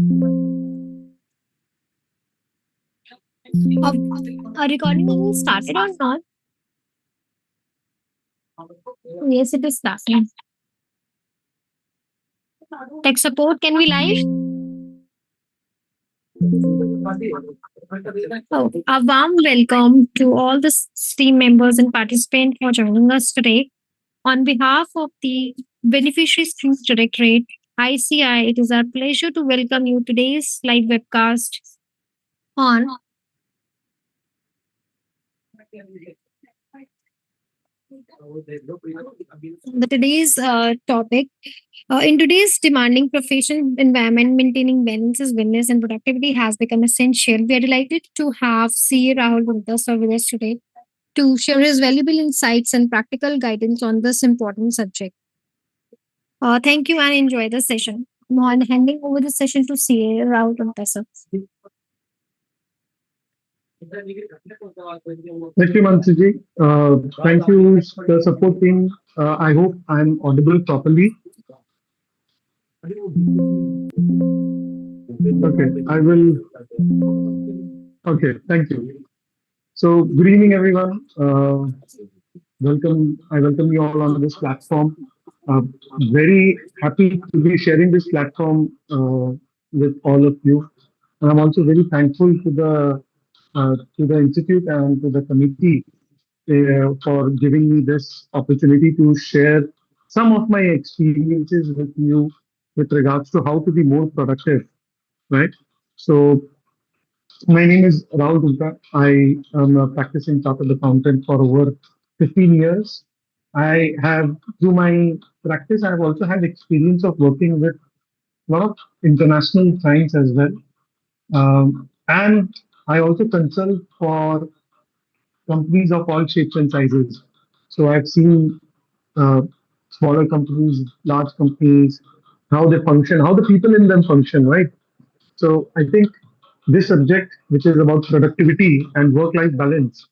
Uh, a recording is started or not? Yes, it is starting. Tech support, can we live? Oh, a warm welcome to all the team members and participants for joining us today. On behalf of the Beneficiary Schemes Directorate, ICI, it is our pleasure to welcome you today's live webcast on the today's topic. In today's demanding professional environment, maintaining balances, wellness, and productivity has become essential. We are delighted to have CA Rahul Gupta with us today to share his valuable insights and practical guidance on this important subject. Thank you and enjoy the session. Now I'm handing over the session to CA Rahul Gupta. Thank you, Mansuji. Thank you, the support team. I hope I'm audible properly. Okay, I will. Okay, thank you. So, good evening, everyone. Welcome. I welcome you all on this platform. Uh, Very happy to be sharing this platform with all of you. And I'm also very thankful to the institute and to the committee for giving me this opportunity to share some of my experiences with you with regards to how to be more productive, right? So, my name is Rahul Gupta. I am a practicing chartered accountant for over 15 years. I have, through my practice, I have also had experience of working with a lot of international clients as well. And I also consult for companies of all shapes and sizes. So I've seen uh, smaller companies, large companies, how they function, how the people in them function, right? So I think this subject, which is about productivity and work-life balance,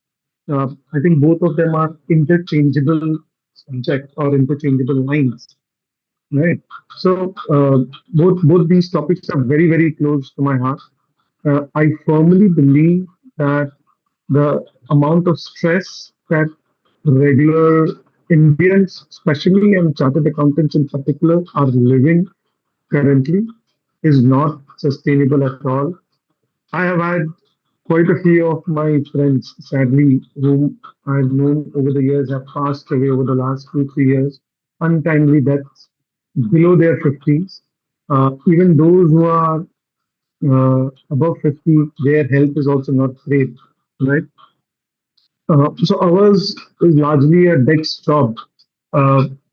I think both of them are interchangeable subjects or interchangeable lines, right? So both these topics are very close to my heart. I firmly believe that the amount of stress that regular Indians, especially and chartered accountants in particular, are living currently is not sustainable at all. I have had quite a few of my friends, sadly, whom I've known over the years have passed away over the last 2, 3 years, untimely deaths below their 50s. Even those who are above 50, their health is also not great, right? So ours is largely a desk job.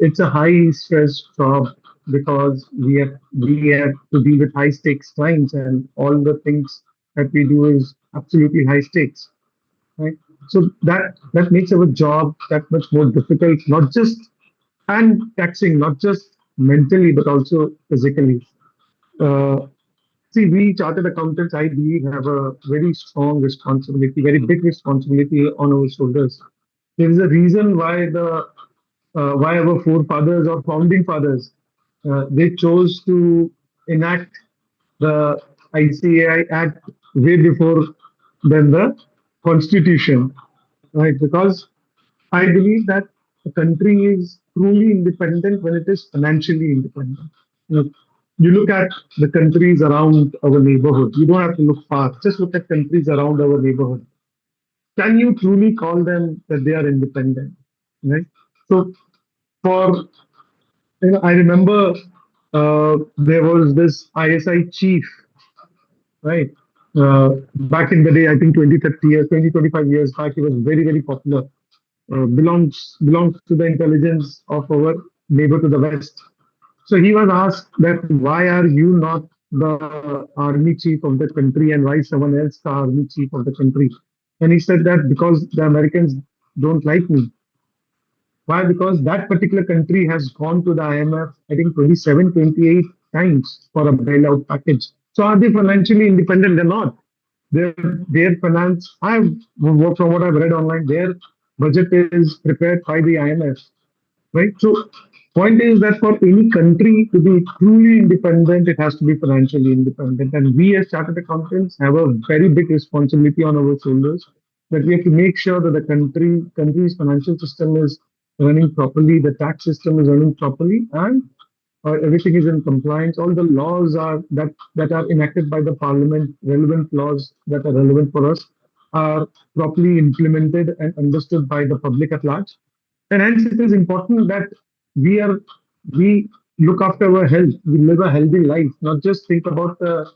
It's a high stress job because we have to deal with high stakes clients, and all the things that we do is absolutely high stakes, right? So that makes our job that much more difficult, not just and taxing, not just mentally but also physically. Uh, See, we chartered accountants, I believe, have a very strong responsibility, very big responsibility on our shoulders. There is a reason why our forefathers or founding fathers they chose to enact the ICAI Act way before than the Constitution, right? Because I believe that a country is truly independent when it is financially independent. You know, you look at the countries around our neighborhood. You don't have to look far. Just look at countries around our neighborhood. Can you truly call them that they are independent? Right. So, for I remember there was this ISI chief, right? Back in the day, I think 20, 30 years, 20, 25 years back, he was very popular. Belongs to the intelligence of our neighbor to the west. So he was asked that why are you not the army chief of the country and why is someone else the army chief of the country? And he said that because the Americans don't like me. Why? Because that particular country has gone to the IMF, I think 27, 28 times for a bailout package. So are they financially independent? They're not. Their their finance, from what I've read online, their budget is prepared by the IMF, right? So Point is that for any country to be truly independent, it has to be financially independent. And we as chartered accountants have a very big responsibility on our shoulders that we have to make sure that the country's financial system is running properly, the tax system is running properly, and everything is in compliance. All the laws that are enacted by the parliament, relevant laws that are relevant for us, are properly implemented and understood by the public at large. And hence, it is important that we are we look after our health. We live a healthy life, not just think about the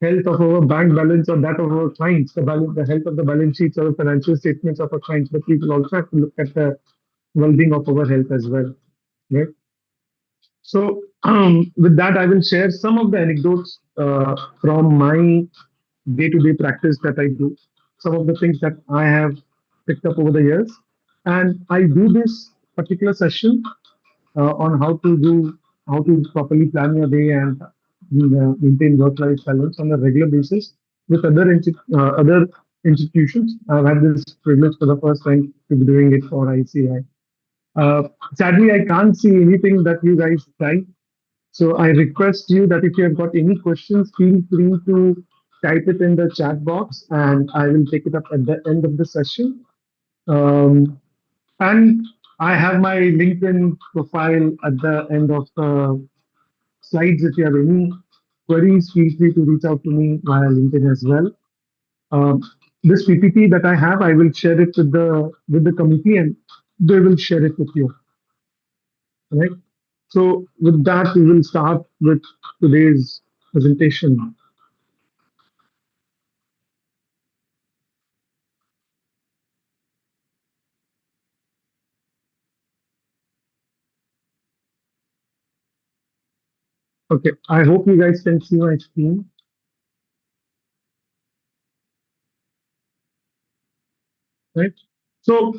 health of our bank balance or that of our clients, the health of the balance sheets or financial statements of our clients, but we will also have to look at the well-being of our health as well. Right. So, with that, I will share some of the anecdotes from my day-to-day practice that I do, some of the things that I have picked up over the years. And I do this particular session on how to properly plan your day and maintain work-life balance on a regular basis with other institutions. I've had this privilege for the first time to be doing it for ICI. Sadly, I can't see anything that you guys type. So I request you that if you have got any questions, feel free to type it in the chat box and I will take it up at the end of the session. Um, and I have my LinkedIn profile at the end of the slides. If you have any queries, feel free to reach out to me via LinkedIn as well. Um, this PPT that I have, I will share it with the committee and they will share it with you. Right. So with that, we will start with today's presentation. Okay, I hope you guys can see my screen. Right. So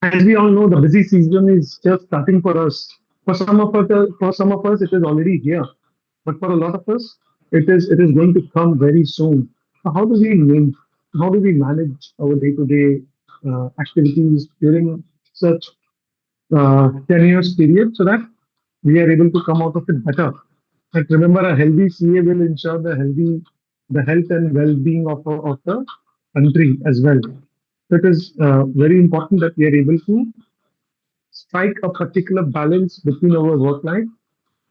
as we all know, the busy season is just starting for us. For some of us, it is already here. But for a lot of us, it is going to come very soon. So how do we manage our day-to-day activities during such tenuous period so that we are able to come out of it better? And remember, a healthy CA will ensure the health and well-being of the country as well. So it is very important that we are able to strike a particular balance between our work life,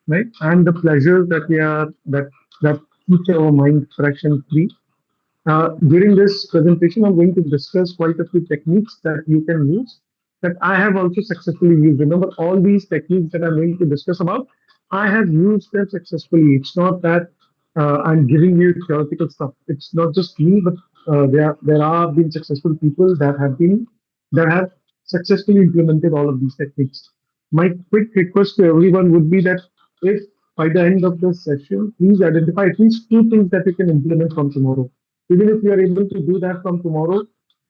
right, and the pleasures that keeps our mind fresh and free. During this presentation, I'm going to discuss quite a few techniques that you can use that I have also successfully used. Remember, all these techniques that I'm going to discuss about, I have used them successfully. It's not that I'm giving you theoretical stuff. It's not just me, but there are been successful people that have successfully implemented all of these techniques. My quick request to everyone would be that if by the end of the session, please identify at least two things that you can implement from tomorrow. Even if you are able to do that from tomorrow,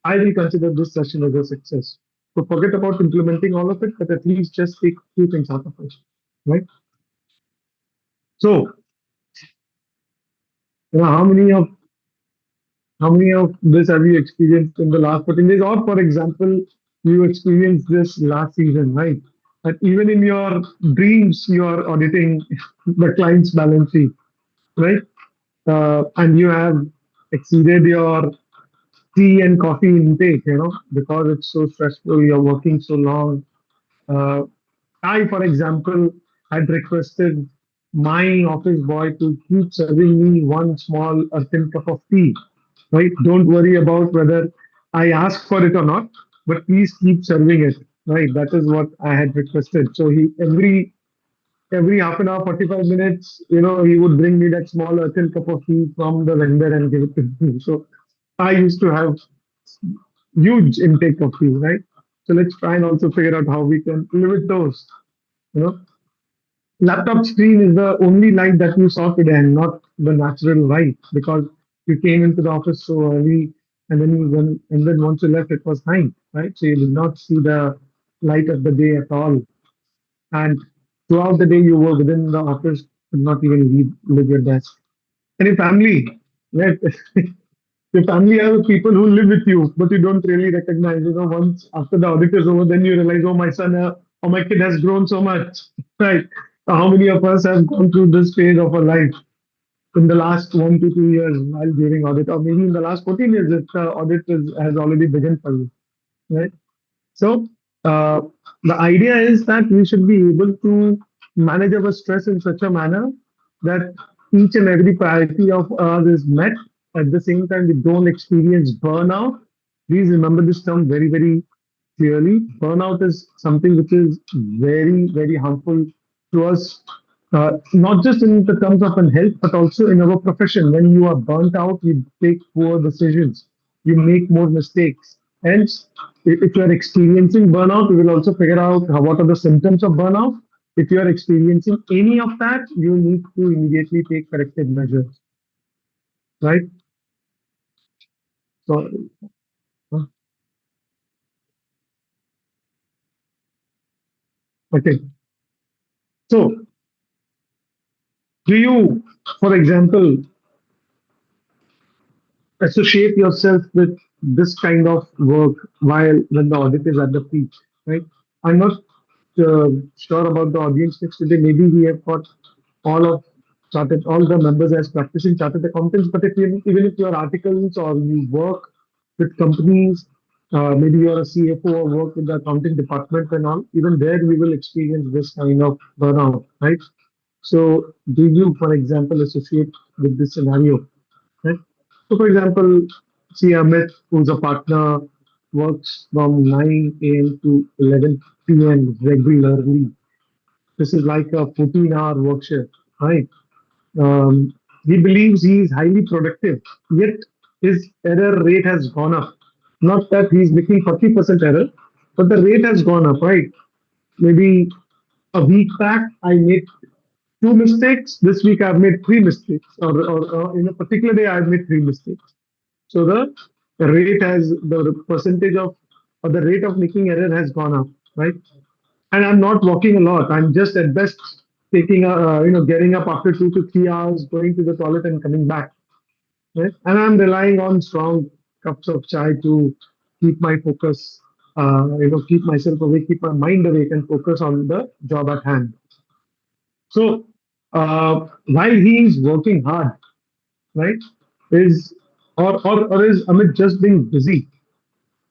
I will consider this session as a success. So forget about implementing all of it, but at least just take two things out of it, right? So, how many of this have you experienced in the last 14 days? Or, for example, you experienced this last season, right? That even in your dreams, you are auditing the client's balance sheet, right? And you have exceeded your tea and coffee intake, because it's so stressful, you're working so long. Uh, I, for example, had requested my office boy to keep serving me one small thin cup of tea. Right? Don't worry about whether I ask for it or not, but please keep serving it. Right? That is what I had requested. So he every half an hour, 45 minutes, he would bring me that small thin cup of tea from the vendor and give it to me. So I used to have huge intake of tea, right? So let's try and also figure out how we can limit those. You know, Laptop screen is the only light that you saw today, and not the natural light, because you came into the office so early, and then once you left, it was night, right? So you did not see the light of the day at all, and throughout the day you were within the office, could not even leave your desk. And your family, right? Your family are the people who live with you, but you don't really recognize. Once after the audit is over, then you realize, oh, my son or my kid has grown so much, right? How many of us have gone through this phase of our life in the last 1 to 2 years while during audit, or maybe in the last 14 years if the audit has already begun for you, right? So uh, the idea is that we should be able to manage our stress in such a manner that each and every priority of ours is met. At the same time, we don't experience burnout. Please remember this term very, very clearly. Burnout is something which is very, very harmful to us, not just in the terms of an health, but also in our profession. When you are burnt out, you take poor decisions, you make more mistakes. Hence, if you are experiencing burnout, we will also figure out what are the symptoms of burnout. If you are experiencing any of that, you need to immediately take corrective measures, right? So, uh, okay. So, do you, for example, associate yourself with this kind of work while when the audit is at the peak, right? I'm not sure about the audience next today. Maybe we have got all the members as practicing chartered accountants, but even if your articles or you work with companies, maybe you're a CFO or work in the accounting department and all, even there we will experience this kind of burnout, right? So, do you, for example, associate with this scenario? Right? So, for example, see Amit, who's a partner, works from 9 a.m. to 11 p.m. regularly. This is like a 14-hour work shift, right? Um, he believes he is highly productive, yet his error rate has gone up. Not that he's making 40% error, but the rate has gone up, right? Maybe a week back, I made two mistakes. This week, I've made three mistakes, or in a particular day, I've made three mistakes. So the rate has the percentage of or the rate of making error has gone up, right? And I'm not walking a lot. I'm just at best taking getting up after 2 to 3 hours, going to the toilet and coming back, right? And I'm relying on strong cups of chai to keep my focus, keep myself awake, keep my mind awake, and focus on the job at hand. So while he is working hard, right, is or is Amit just being busy?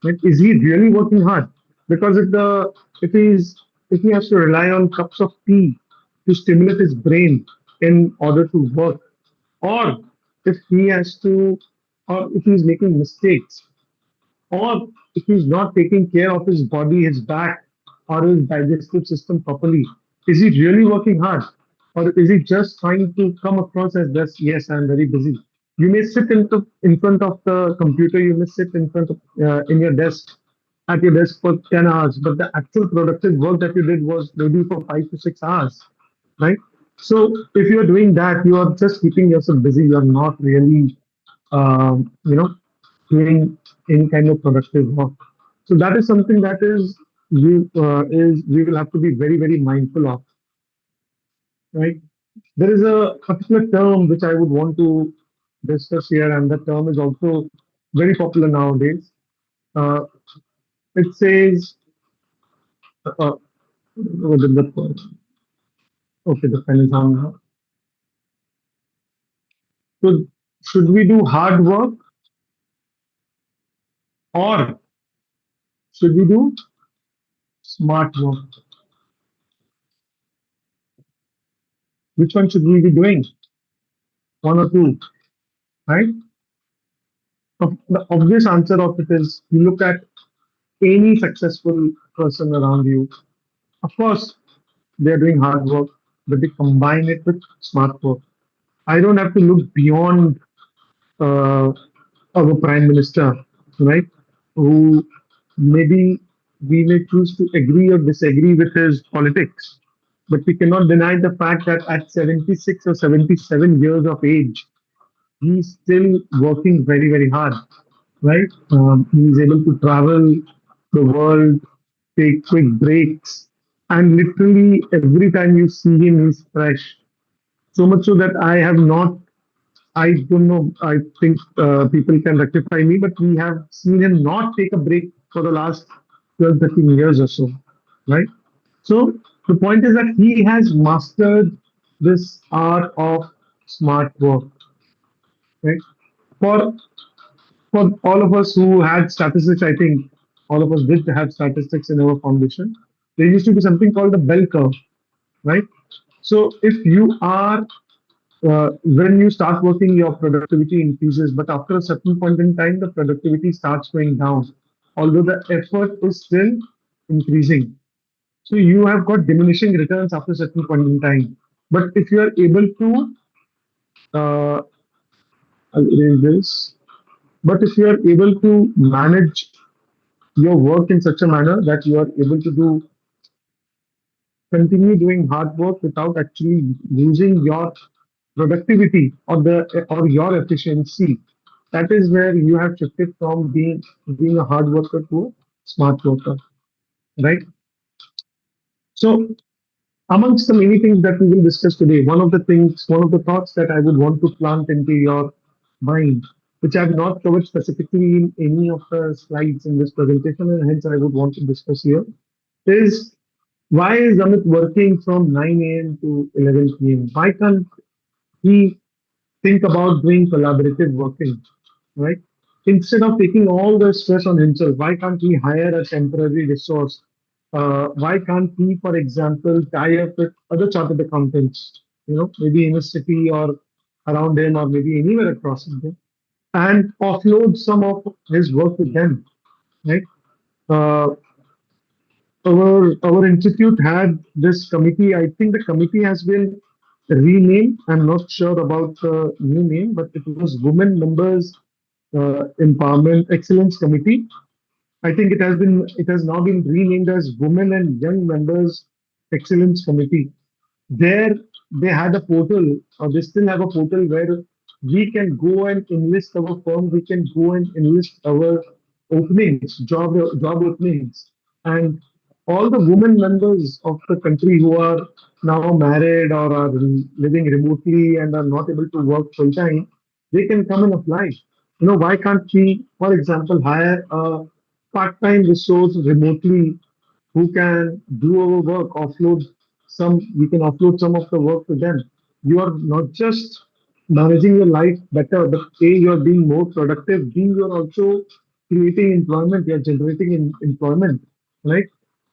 Like, is he really working hard? Because if he has to rely on cups of tea to stimulate his brain in order to work, or if he has to, or if he's making mistakes, or if he's not taking care of his body, his back, or his digestive system properly, is he really working hard? Or is he just trying to come across as this, yes, I'm very busy? You may sit in front of the computer, you may sit in front of in your desk at your desk for 10 hours, but the actual productive work that you did was maybe for 5 to 6 hours, right? So if you're doing that, you are just keeping yourself busy. You're not really um, you know, doing any kind of productive work. So that is something that is we will have to be very very mindful of, right? There is a particular term which I would want to discuss here, and the term is also very popular nowadays. Uh, it says, what is okay, the pen is on now. So should we do hard work or should we do smart work? Which one should we be doing? One or two, right? The obvious answer of it is you look at any successful person around you. Of course, they're doing hard work, but they combine it with smart work. I don't have to look beyond uh, our prime minister, right? Who maybe we may choose to agree or disagree with his politics, but we cannot deny the fact that at 76 or 77 years of age, he's still working very, very hard, right? He's able to travel the world, take quick breaks, and literally every time you see him, he's fresh. So much so that I don't know, I think people can rectify me, but we have seen him not take a break for the last 12, 13 years or so, right? So the point is that he has mastered this art of smart work, right? For for all of us who had statistics, I think all of us did have statistics in our foundation. There used to be something called the bell curve, right? So if you are when you start working, your productivity increases, but after a certain point in time, the productivity starts going down, although the effort is still increasing. So you have got diminishing returns after a certain point in time. But if you are able to, uh, I'll erase this. But if you are able to manage your work in such a manner that you are able to do continue doing hard work without actually losing your productivity or your efficiency, that is where you have shifted from being a hard worker to a smart worker, right? So amongst the many things that we will discuss today, one of the thoughts that I would want to plant into your mind, which I have not covered specifically in any of the slides in this presentation, and hence I would want to discuss here, is why is Amit working from 9 a.m. to 11 p.m.? Why can't he think about doing collaborative working, right? Instead of taking all the stress on himself, why can't he hire a temporary resource? Why can't he, for example, tie up with other chartered accountants, maybe in a city or around him or maybe anywhere across India, and offload some of his work with them, right? Uh, our institute had this committee. I think the committee has been renamed. I'm not sure about the new name, but it was Women Members Empowerment Excellence Committee. I think it has now been renamed as Women and Young Members Excellence Committee. There they had a portal, or they still have a portal where we can go and enlist our firm, we can go and enlist our openings, job openings, and all the women members of the country who are now married or are living remotely and are not able to work full time, they can come and apply. Why can't we, for example, hire a part-time resource remotely who can do our work, we can offload some of the work to them. You are not just managing your life better, but A, you're being more productive. B, you're also creating employment, you're generating employment, right?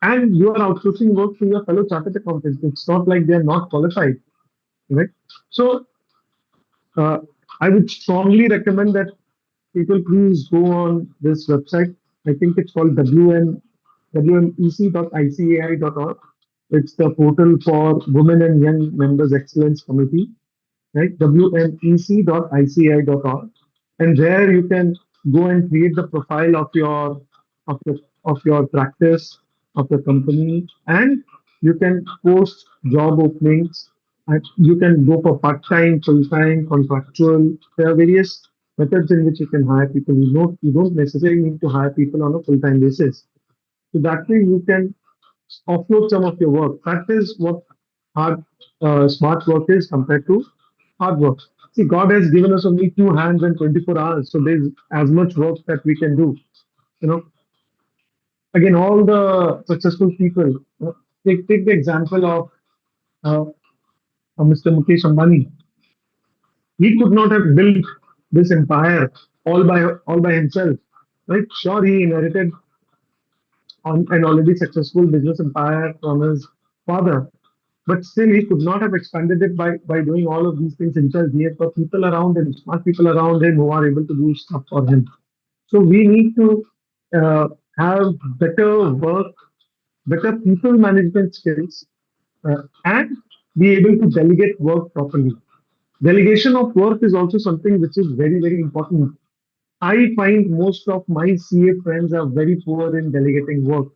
And you are outsourcing work to your fellow chartered accountants. It's not like they're not qualified, right? So uh, I would strongly recommend that people please go on this website. I think it's called wmec.icai.org. It's the portal for Women and Young Members Excellence Committee, right? wmec.ici.org. And there you can go and create the profile of your of your practice, of your company, and you can post job openings. And you can go for part-time, full-time, contractual. There are various methods in which you can hire people. You don't necessarily need to hire people on a full-time basis. So that way you can offload some of your work. That is what hard smart work is compared to hard work. See, God has given us only two hands and 24 hours, so there's as much work that we can do. You know, Again, all the successful people. Take the example of Mr. Mukesh Ambani. He could not have built this empire all by himself, right? Sure, he inherited on an already successful business empire from his father, but still he could not have expanded it by doing all of these things himself. He had got people around him, smart people around him who are able to do stuff for him. So we need to uh, have better work, better people management skills, and be able to delegate work properly. Delegation of work is also something which is very, very important. I find most of my CA friends are very poor in delegating work.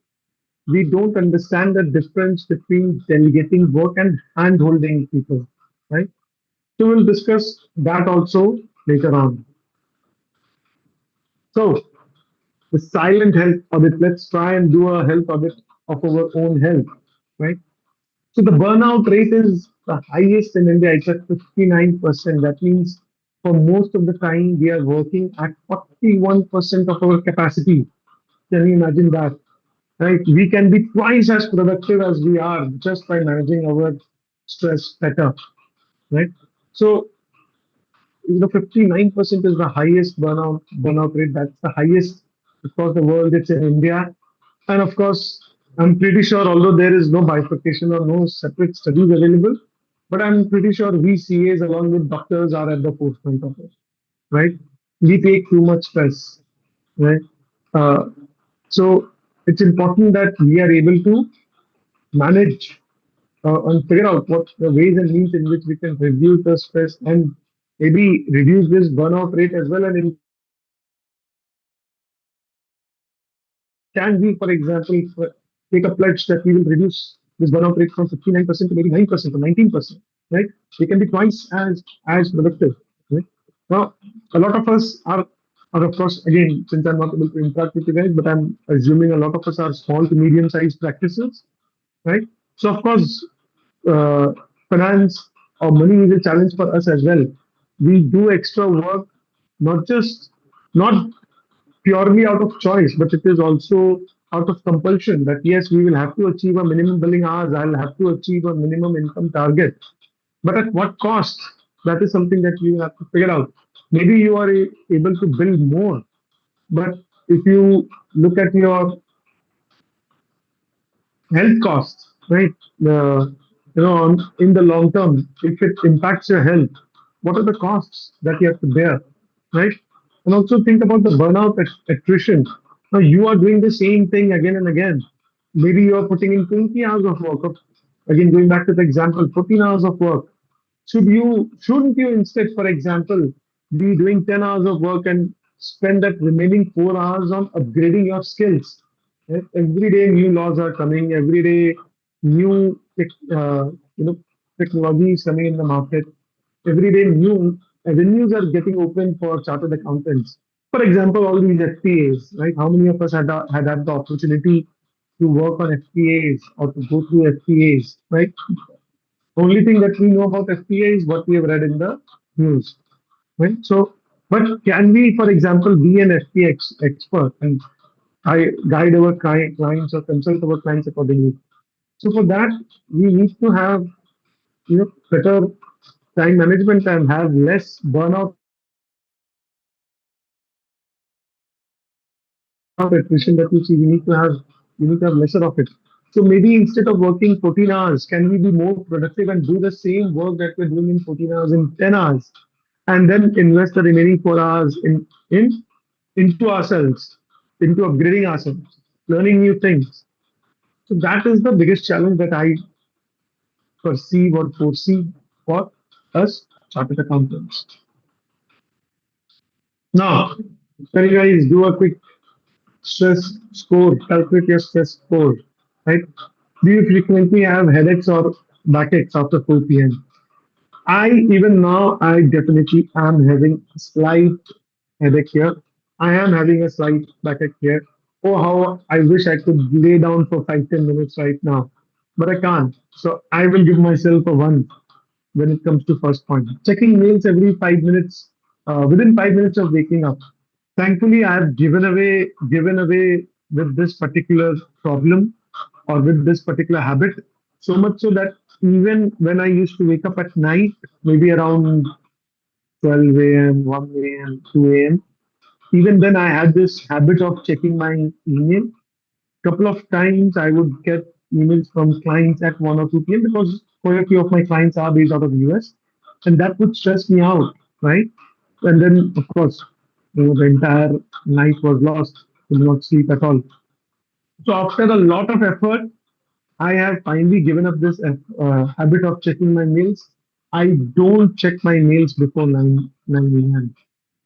We don't understand the difference between delegating work and hand holding people, right? So we'll discuss that also later on. So the silent health audit, let's try and do a health audit of our own health, right? So the burnout rate is the highest in India. It's at 59%. That means for most of the time we are working at 41% of our capacity. Can you imagine that? right? We can be twice as productive as we are just by managing our stress better, right? So 59% is the highest burnout rate. That's the highest across the world. It's in India, and of course, I'm pretty sure, although there is no bifurcation or no separate studies available, but I'm pretty sure we CAs along with doctors are at the forefront of it, right? We take too much stress, right? Uh, so it's important that we are able to manage and figure out what the ways and means in which we can reduce the stress and maybe reduce this burnout rate as well. And in can we, for example, take a pledge that we will reduce this burnout rate from 59% to maybe 9% or 19%, right? We can be twice as productive, right? Now, a lot of us are of course, again, since I'm not able to interact with you guys, but I'm assuming a lot of us are small to medium-sized practices, right? So, of course, uh, finance or money is a challenge for us as well. We do extra work, not purely out of choice, but it is also out of compulsion that yes, we will have to achieve a minimum billing hours, I'll have to achieve a minimum income target. But at what cost? That is something that you have to figure out. Maybe you are able to build more, but if you look at your health costs, right? In the long term, if it impacts your health, what are the costs that you have to bear, right? And also think about the burnout attrition. Now you are doing the same thing again and again. Maybe you are putting in 20 hours of work. Again, going back to the example, 14 hours of work. Shouldn't you instead, for example, be doing 10 hours of work and spend that remaining 4 hours on upgrading your skills? Right? Every day new laws are coming, every day new you know technology is coming in the market. Every day new avenues are getting open for chartered accountants. For example, all these FPAs, right? How many of us had the opportunity to work on FPAs or to go through FPAs, right? Only thing that we know about FPA is what we have read in the news, right? So, but can we, for example, be an FPA expert and I guide our clients or consult our clients accordingly? So for that, we need to have better time management and have less burnout attrition that you see. We need to have lesser of it. So maybe instead of working 14 hours, can we be more productive and do the same work that we're doing in 14 hours in 10 hours, and then invest the remaining 4 hours into ourselves, into upgrading ourselves, learning new things. So that is the biggest challenge that I perceive or foresee for us chartered accountants. Now, can you guys do a quick stress score, calculate your stress score, right? Do you frequently have headaches or backaches after 4 p.m.? Even now, I definitely am having a slight headache here. I am having a slight backache here. Oh, how I wish I could lay down for 5-10 minutes right now, but I can't. So I will give myself a one when it comes to first point. Checking mails every 5 minutes, within 5 minutes of waking up. Thankfully, I have given away with this particular problem or with this particular habit, so much so that even when I used to wake up at night, maybe around 12 a.m., 1 a.m., 2 a.m., even then I had this habit of checking my email. Couple of times I would get emails from clients at 1 or 2 p.m. because quite a few of my clients are based out of the US, and that would stress me out, right? And then, of course, the entire night was lost, could not sleep at all. So after a lot of effort, I have finally given up this habit of checking my mails. I don't check my mails before 9 a.m.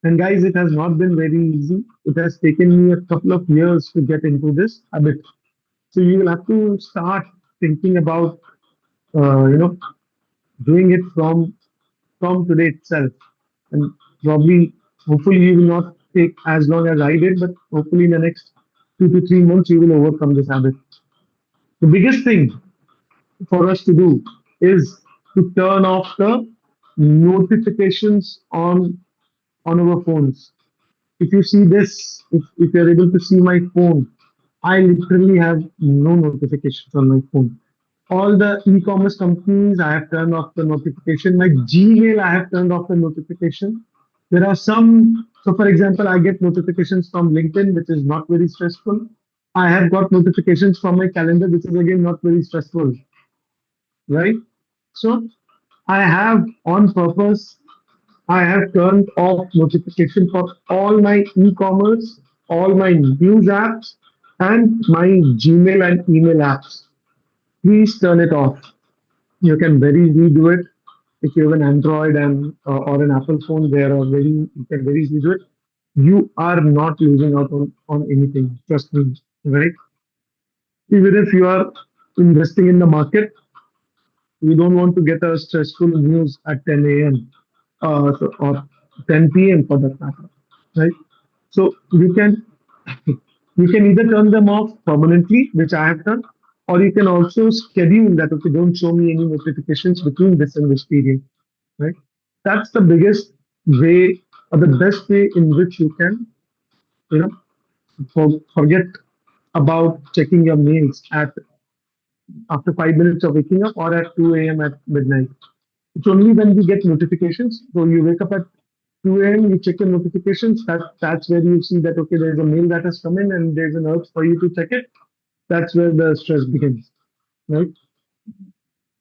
And guys, it has not been very easy. It has taken me a couple of years to get into this habit. So you will have to start thinking about, uh, you know, doing it from today itself. And probably, hopefully, you will not take as long as I did, but hopefully, in the next 2 to 3 months, you will overcome this habit. The biggest thing for us to do is to turn off the notifications on our phones. If you see this, if you're able to see my phone, I literally have no notifications on my phone. All the e-commerce companies, I have turned off the notification. My Gmail, I have turned off the notification. There are some, so for example, I get notifications from LinkedIn, which is not very stressful. I have got notifications from my calendar, which is again not very stressful, right? So I have on purpose, I have turned off notification for all my e-commerce, all my news apps, and my Gmail and email apps. Please turn it off. You can very easily do it if you have an Android and or an Apple phone. There are very you can very easily do it. You are not losing out on anything. Trust me, right? Even if you are investing in the market, you don't want to get a stressful news at 10 a.m. Or 10 p.m. for that matter, right? So you can either turn them off permanently, which I have done, or you can also schedule that, okay, don't show me any notifications between this and this period, right? That's the biggest way or the best way in which you can, you know, forget about checking your mails at after 5 minutes of waking up or at 2 a.m. at midnight. It's only when we get notifications. So you wake up at 2 a.m., you check your notifications. That's where you see that okay, there's a mail that has come in and there's an urge for you to check it. That's where the stress begins, right?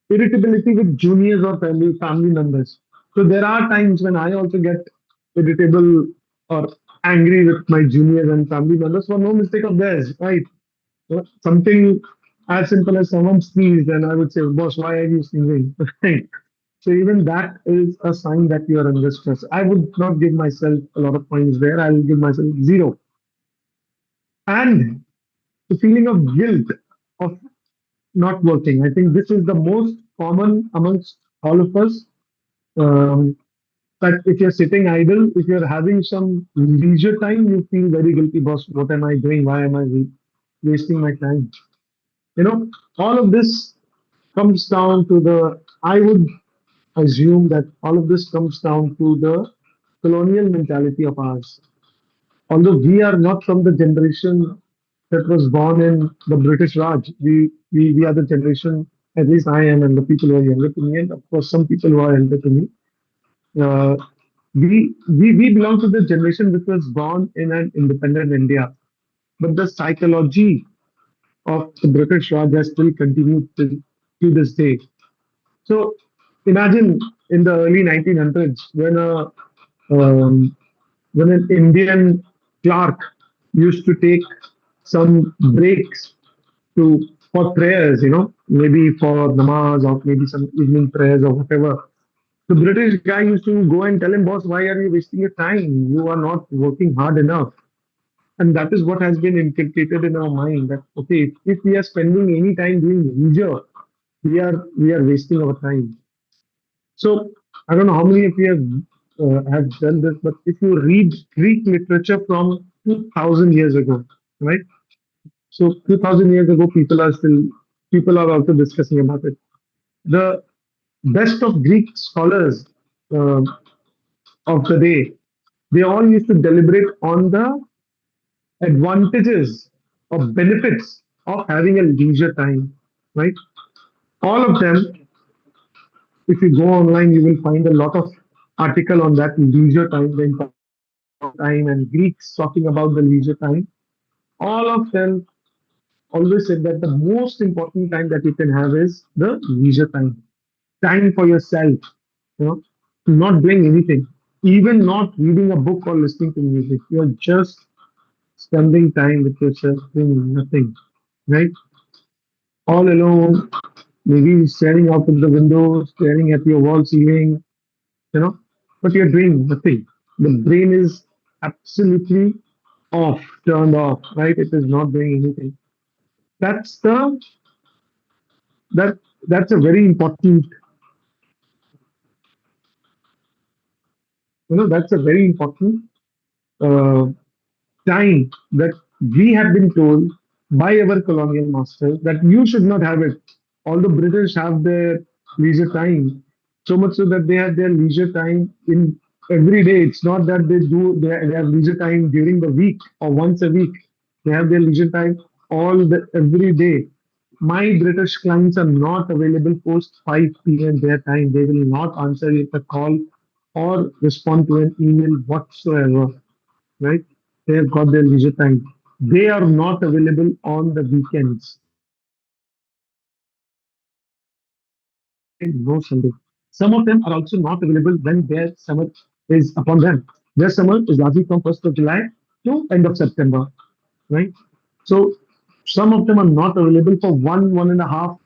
Irritability with juniors or family members. So there are times when I also get irritable or angry with my juniors and family members for no mistake of theirs, right? Something as simple as someone sneezed, and I would say, boss, why are you sneezing? Right. So even that is a sign that you are under stress. I would not give myself a lot of points there. I'll give myself zero. And the feeling of guilt of not working. I think this is the most common amongst all of us. Um, that if you're sitting idle, if you're having some leisure time, you feel very guilty, boss. What am I doing? Why am I wasting my time? You know, all of this comes down to the, I would assume that all of this comes down to the colonial mentality of ours. Although we are not from the generation that was born in the British Raj, we are the generation, at least I am, and the people who are younger to me, and of course, some people who are elder to me. Uh, we belong to the generation which was born in an independent India, but the psychology of the British Raj has still continued to this day. So imagine in the early 1900s um, when an Indian clerk used to take some breaks to for prayers, maybe for namaz or maybe some evening prayers or whatever. The British guy used to go and tell him, boss, why are you wasting your time? You are not working hard enough. And that is what has been inculcated in our mind that okay, if we are spending any time doing leisure, we are wasting our time. So I don't know how many of you have done this, but if you read Greek literature from 2,000 years ago, right? So 2,000 years ago, people are also discussing about it. The best of Greek scholars uh, of the day, they all used to deliberate on the advantages or benefits of having a leisure time, right? All of them, if you go online, you will find a lot of article on that leisure time, the importance of leisure time, and Greeks talking about the leisure time. All of them always said that the most important time that you can have is the leisure time, time for yourself, you know, not doing anything, even not reading a book or listening to music. You're just spending time with yourself doing nothing, right? All alone, maybe staring out of the window, staring at your wall ceiling, but you're doing nothing. The brain is absolutely off, turned off, right? It is not doing anything. That's the that that's a very important, that's a very important uh, time that we have been told by our colonial masters that you should not have it. All the British have their leisure time, so much so that they have their leisure time in every day. It's not that they have leisure time during the week or once a week. They have their leisure time every day. My British clients are not available post 5 p.m. their time. They will not answer a call or respond to an email whatsoever, right? They have got their leisure time. They are not available on the weekends. No Saturday, no Sunday. Some of them are also not available when their summer is upon them. Their summer is largely from 1st of July to end of September, right? So some of them are not available for 1.5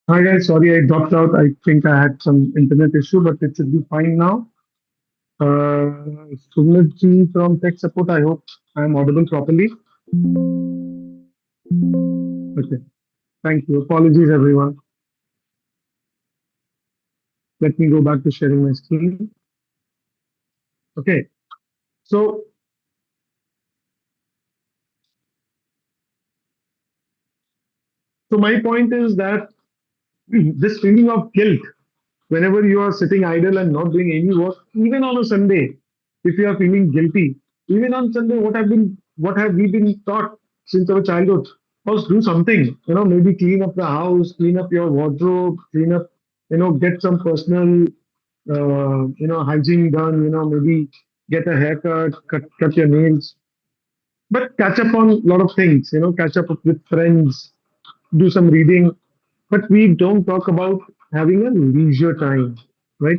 Hi guys, sorry I dropped out. I think I had some internet issue, but it should be fine now. Sumit ji from tech support, I hope I am audible properly. Okay, thank you. Apologies everyone. Let me go back to sharing my screen. Okay, so my point is that this feeling of guilt whenever you are sitting idle and not doing any work, even on a Sunday, if you are feeling guilty, even on Sunday, what have we been taught since our childhood? First, do something. Maybe clean up the house, clean up your wardrobe, clean up. Get some personal, hygiene done. Maybe get a haircut, cut your nails, but catch up on a lot of things. Catch up with friends, do some reading, but we don't talk about having a leisure time, right?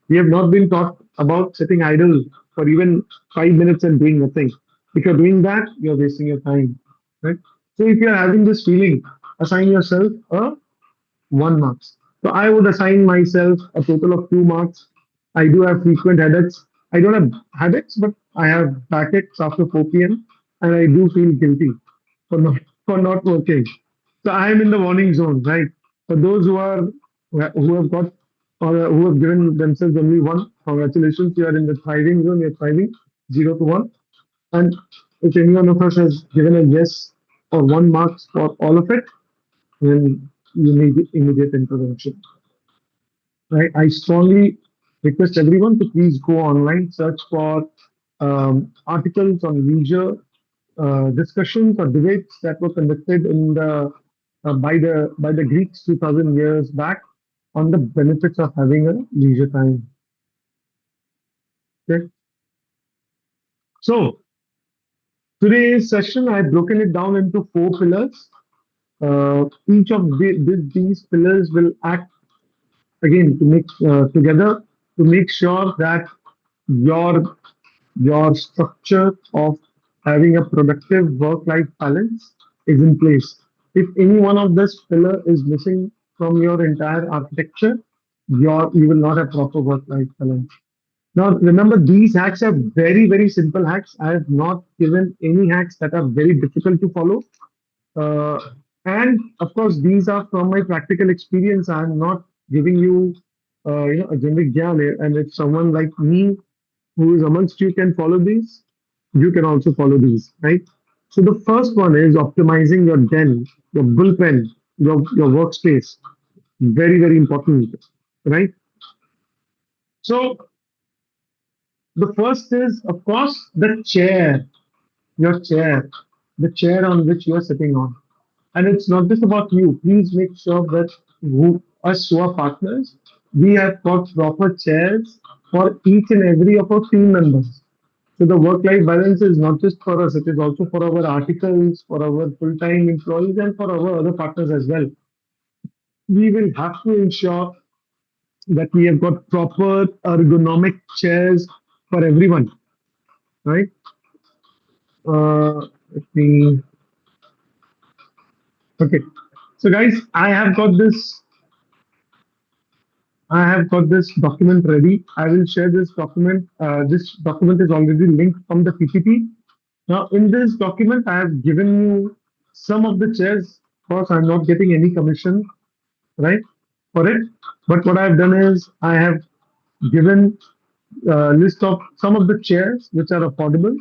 We have not been taught about sitting idle for even 5 minutes and doing nothing. If you're doing that, you're wasting your time, right? So if you're having this feeling, assign yourself a 1 marks. So I would assign myself a total of 2 marks. I do have frequent headaches. I don't have headaches, but I have backaches after 4 p.m. and I do feel guilty for not working. So I am in the warning zone, right? For those who have got or who have given themselves only one, congratulations, you are in the thriving zone. You're thriving 0 to 1. And if any one of us has given a yes or 1 marks for all of it, then you need immediate intervention. Right? I strongly request everyone to please go online, search for articles on leisure, discussions or debates that were conducted in the by the Greeks 2000 years back on the benefits of having a leisure time. Okay? So today's session, I've broken it down into 4 pillars. Each of these pillars will act again to make together to make sure that your your structure of having a productive work-life balance is in place. If any one of this pillar is missing from your entire architecture, you will not have proper work-life balance. Now, remember, these hacks are very, very simple hacks. I have not given any hacks that are very difficult to follow. Uh, and of course, these are from my practical experience. I'm not giving you, a generic gyan. And if someone like me who is amongst you can follow these, you can also follow these, right? So the first one is optimizing your den, your bullpen, your workspace. Very, very important, right? So the first is, of course, the chair, your chair, the chair on which you are sitting on. And it's not just about you. Please make sure that us who are partners, we have got proper chairs for each and every of our team members. So the work-life balance is not just for us; it is also for our articles, for our full-time employees, and for our other partners as well. We will have to ensure that we have got proper ergonomic chairs for everyone, right? Let me. Okay. So guys, I have got this document ready. I will share this document. This document is already linked from the PPT. Now, in this document, I have given you some of the chairs. Of course, I'm not getting any commission, right, for it. But what I've done is I have given a list of some of the chairs which are affordable,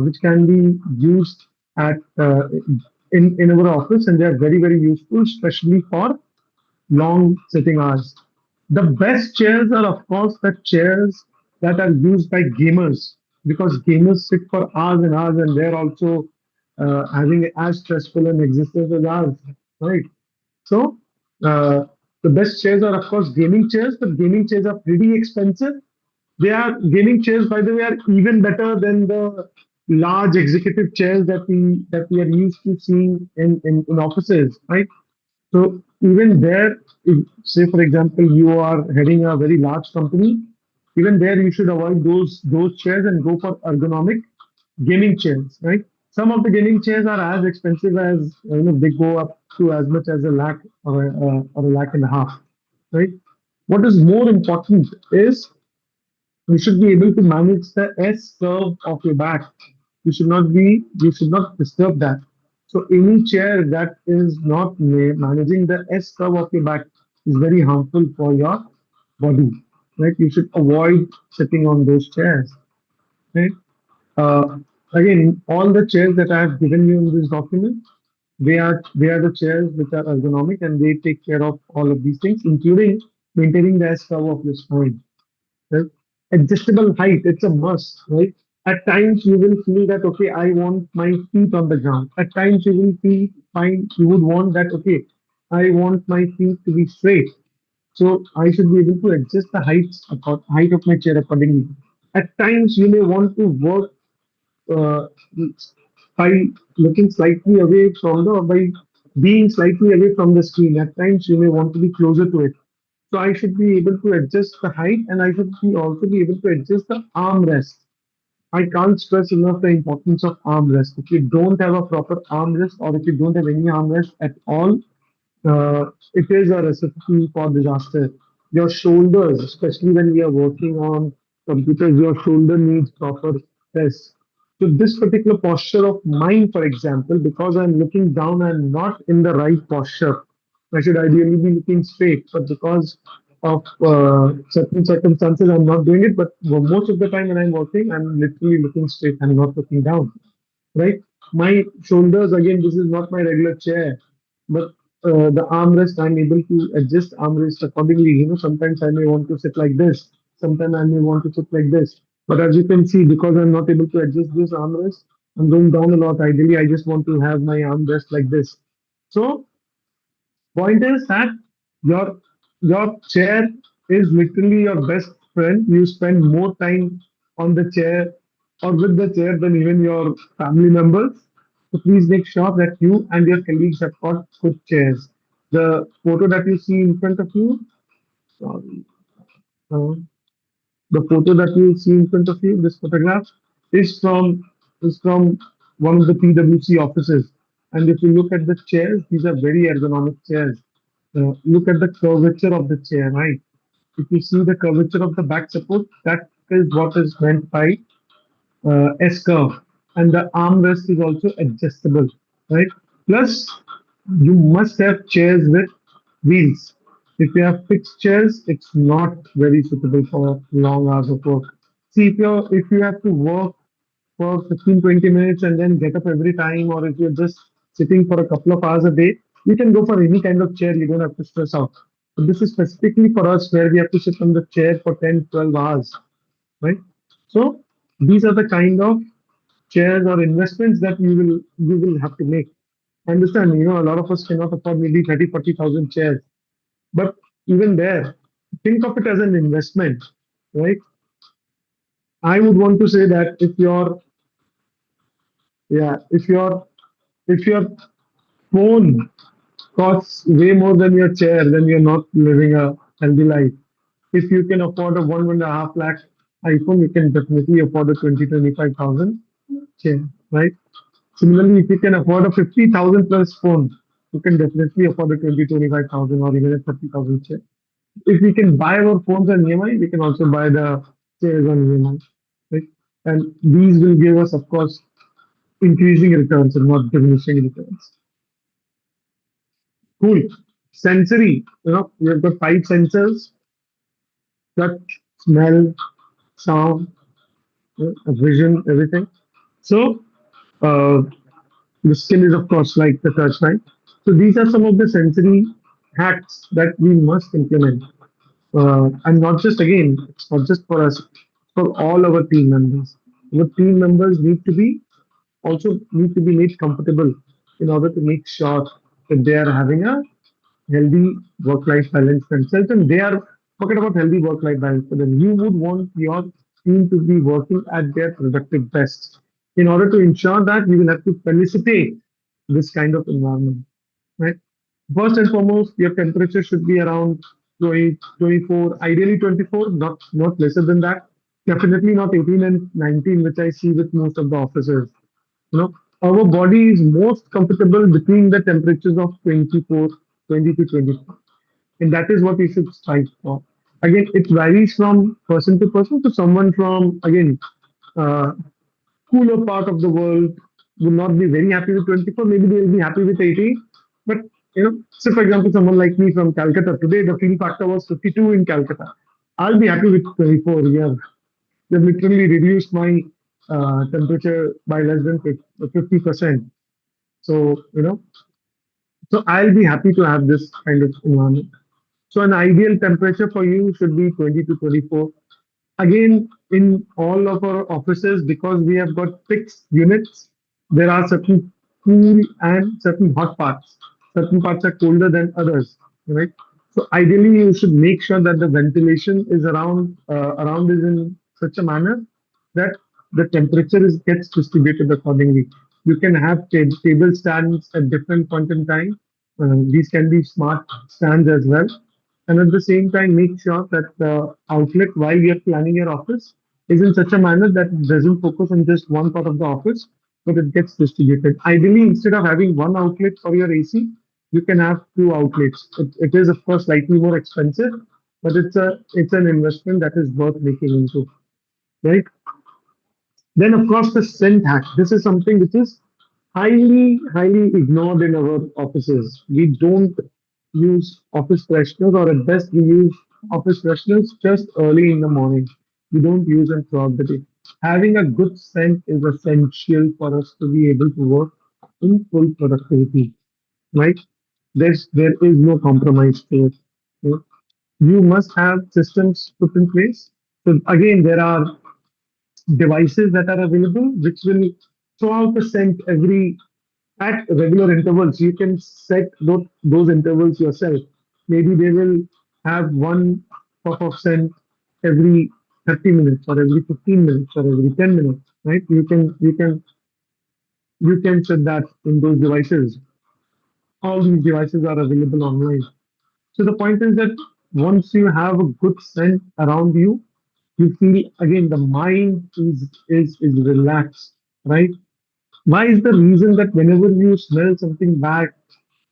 which can be used at in our office, and they are very, very useful, especially for long sitting hours. The best chairs are, of course, the chairs that are used by gamers, because gamers sit for hours and hours and they're also having as stressful an existence as ours, right? So, the best chairs are, of course, gaming chairs, but gaming chairs are pretty expensive. They are gaming chairs, by the way, are even better than the large executive chairs that we are used to seeing in offices, right? So even there, if, say for example, you are heading a very large company, even there you should avoid those chairs and go for ergonomic gaming chairs, right? Some of the gaming chairs are as expensive as they go up to as much as a lakh or a lakh and a half, right? What is more important is you should be able to manage the S curve of your back. You should not disturb that. So any chair that is not managing the S curve of your back is very harmful for your body, right? You should avoid sitting on those chairs, right? Uh, Again, all the chairs that I have given you in this document, they are the chairs which are ergonomic and they take care of all of these things, including maintaining the S curve of your spine, right? Adjustable height, it's a must, right? At times you will feel that okay, I want my feet on the ground. At times you will feel fine, you would want that okay, I want my feet to be straight. So I should be able to adjust the height of my chair accordingly. At times you may want to work uh, by looking slightly away from the by being slightly away from the screen. At times you may want to be closer to it. So I should be able to adjust the height and I should be also be able to adjust the armrest. I can't stress enough the importance of armrest. If you don't have a proper armrest or if you don't have any armrest at all, it is a recipe for disaster. Your shoulders, especially when we are working on computers, your shoulder needs proper rest. So this particular posture of mine, for example, because I'm looking down, I'm not in the right posture. I should ideally be looking straight, but because of certain circumstances, I'm not doing it. But most of the time when I'm working, I'm literally looking straight. I'm not looking down, right? My shoulders, again, this is not my regular chair, but the armrest, I'm able to adjust armrest accordingly. Sometimes I may want to sit like this, sometimes I may want to sit like this. But as you can see, because I'm not able to adjust this armrest, I'm going down a lot. Ideally, I just want to have my armrest like this. So point is that your chair is literally your best friend. You spend more time on the chair or with the chair than even your family members. So please make sure that you and your colleagues have got good chairs. The photo that you see in front of you, sorry, uh, the photo that you see in front of you, this photograph, is from one of the PwC offices. And if you look at the chairs, these are very ergonomic chairs. Look at the curvature of the chair, right? If you see the curvature of the back support, that is what is meant by S curve, and the armrest is also adjustable, right? Plus, you must have chairs with wheels. If you have fixed chairs, it's not very suitable for long hours of work. See, if you have to work for 15-20 minutes and then get up every time, or if you're just sitting for a couple of hours a day, you can go for any kind of chair. You don't have to stress out. But this is specifically for us where we have to sit on the chair for 10, 12 hours, right? So these are the kind of chairs or investments that you will have to make. I understand, a lot of us cannot afford maybe 30, 40,000 chairs, but even there, think of it as an investment, right? I would want to say that yeah, if your phone costs way more than your chair, then you're not living a healthy life. If you can afford a 1.5 lakh iPhone, you can definitely afford a 20-25,000 chair, right? Similarly, if you can afford a 50,000 plus phone, you can definitely afford a 20-25,000 or even a 30,000 chair. If we can buy our phones on EMI, we can also buy the chairs on EMI, right? And these will give us, of course, increasing returns and not diminishing returns. Cool. Sensory, we've got five sensors: touch, smell, sound, vision, everything. So, uh, the skin is, of course, like the touch, right? So, these are some of the sensory hacks that we must implement. And not just, again, it's not just for us, for all our team members. Our team members need to be made comfortable in order to make sure that they are having a healthy work-life balance themselves, and they are talking about healthy work-life balance for them. You would want your team to be working at their productive best. In order to ensure that, you will have to felicitate this kind of environment, right? First and foremost, your temperature should be around 20, 24, ideally 24, not lesser than that. Definitely not 18 and 19, which I see with most of the officers. You know, our body is most comfortable between the temperatures of 24, 20 to 24. And that is what you should strive for. Again, it varies from person to person. To someone from, again, uh, cooler part of the world will not be very happy with 24. Maybe they will be happy with 18. But, say for example, someone like me from Calcutta, today the feel factor was 52 in Calcutta. I'll be happy with 24. Yeah, they've literally reduced my temperature by less than 50%. So, so I'll be happy to have this kind of environment. So an ideal temperature for you should be 20 to 24. Again, in all of our offices, because we have got fixed units, there are certain cool and certain hot parts. Certain parts are colder than others, right? So ideally, you should make sure that the ventilation is around is in such a manner that the temperature gets distributed accordingly. You can have table stands at different point in time. These can be smart stands as well, and at the same time make sure that the outlet while you're planning your office is in such a manner that it doesn't focus on just one part of the office, but it gets distributed. Ideally, instead of having one outlet for your AC, you can have two outlets. It is, of course, slightly more expensive, but it's an investment that is worth making into, right? Then, of course, the scent hack. This is something which is highly, highly ignored in our offices. We don't use office fresheners, or at best, we use office fresheners just early in the morning. We don't use them throughout the day. Having a good scent is essential for us to be able to work in full productivity, right? There is no compromise there. You must have systems put in place. So again, there are devices that are available which will throw out a scent every at regular intervals. You can set those intervals yourself. Maybe they will have one puff of scent every 30 minutes or every 15 minutes or every 10 minutes, right? You can set that in those devices. All these devices are available online. So the point is that once you have a good scent around you, you feel, again, the mind is relaxed, right? Why is the reason that whenever you smell something bad,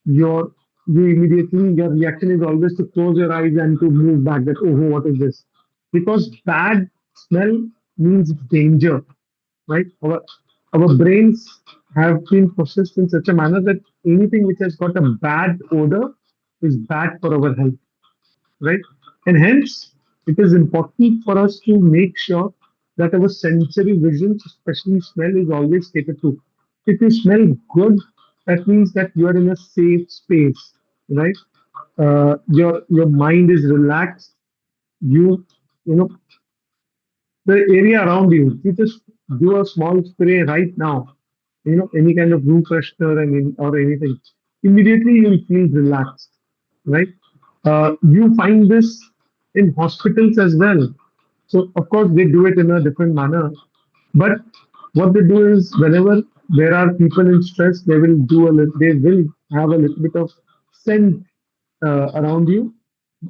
your your reaction is always to close your eyes and to move back, that, oh, what is this? Because bad smell means danger, right? Our brains have been processed in such a manner that anything which has got a bad odor is bad for our health, right? And hence, it is important for us to make sure. that our sensory visions, especially smell, is always catered to. If you smell good, that means that you are in a safe space, right? Your mind is relaxed. You know the area around you. You just do a small spray right now. Any kind of room freshener or anything. Immediately you'll feel relaxed, right? You find this in hospitals as well. So of course they do it in a different manner, but what they do is whenever there are people in stress, they will have a little bit of scent around you.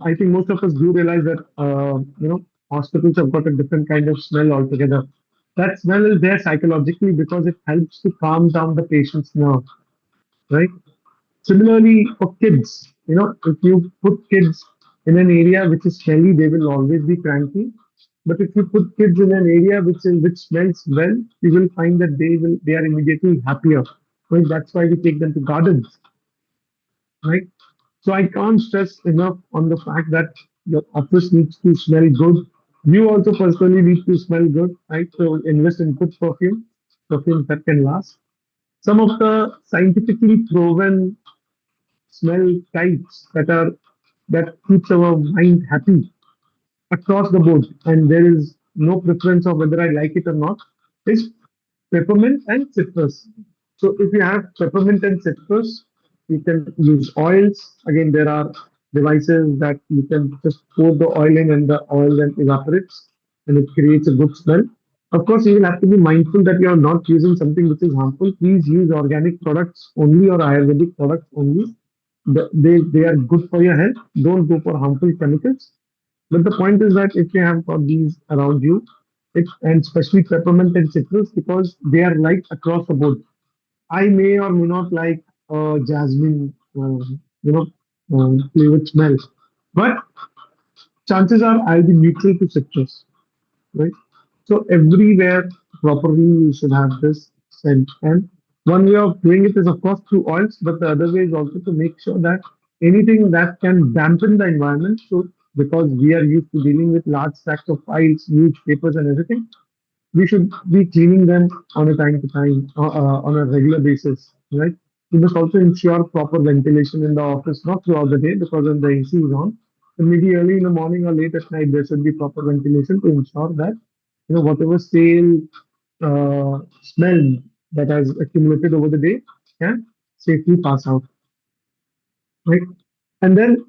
I think most of us do realize that hospitals have got a different kind of smell altogether. That smell is there psychologically because it helps to calm down the patient's nerve, right? Similarly, for kids, if you put kids in an area which is smelly, they will always be cranky. But if you put kids in an area which smells well, you will find that they are immediately happier. Right? That's why we take them to gardens, right? So I can't stress enough on the fact that your office needs to smell good. You also personally need to smell good, right? So invest in good perfume that can last. Some of the scientifically proven smell types that keeps our mind happy across the board, and there is no preference of whether I like it or not, is peppermint and citrus. So if you have peppermint and citrus, you can use oils. Again, there are devices that you can just pour the oil in and the oil then evaporates and it creates a good smell. Of course, you will have to be mindful that you are not using something which is harmful. Please use organic products only or Ayurvedic products only. They are good for your health. Don't go for harmful chemicals. But the point is that if you have got these around you, and especially peppermint and citrus, because they are liked across the board. I may or may not like jasmine, flavored smell, but chances are I'll be neutral to citrus, right? So everywhere properly you should have this scent. And one way of doing it is of course through oils, but the other way is also to make sure that anything that can dampen the environment. So because we are used to dealing with large stacks of files, huge papers and everything, we should be cleaning them on a time to time, on a regular basis, right? We must also ensure proper ventilation in the office, not throughout the day because when the AC is on, but maybe early in the morning or late at night, there should be proper ventilation to ensure that whatever stale smell that has accumulated over the day can safely pass out, right? And then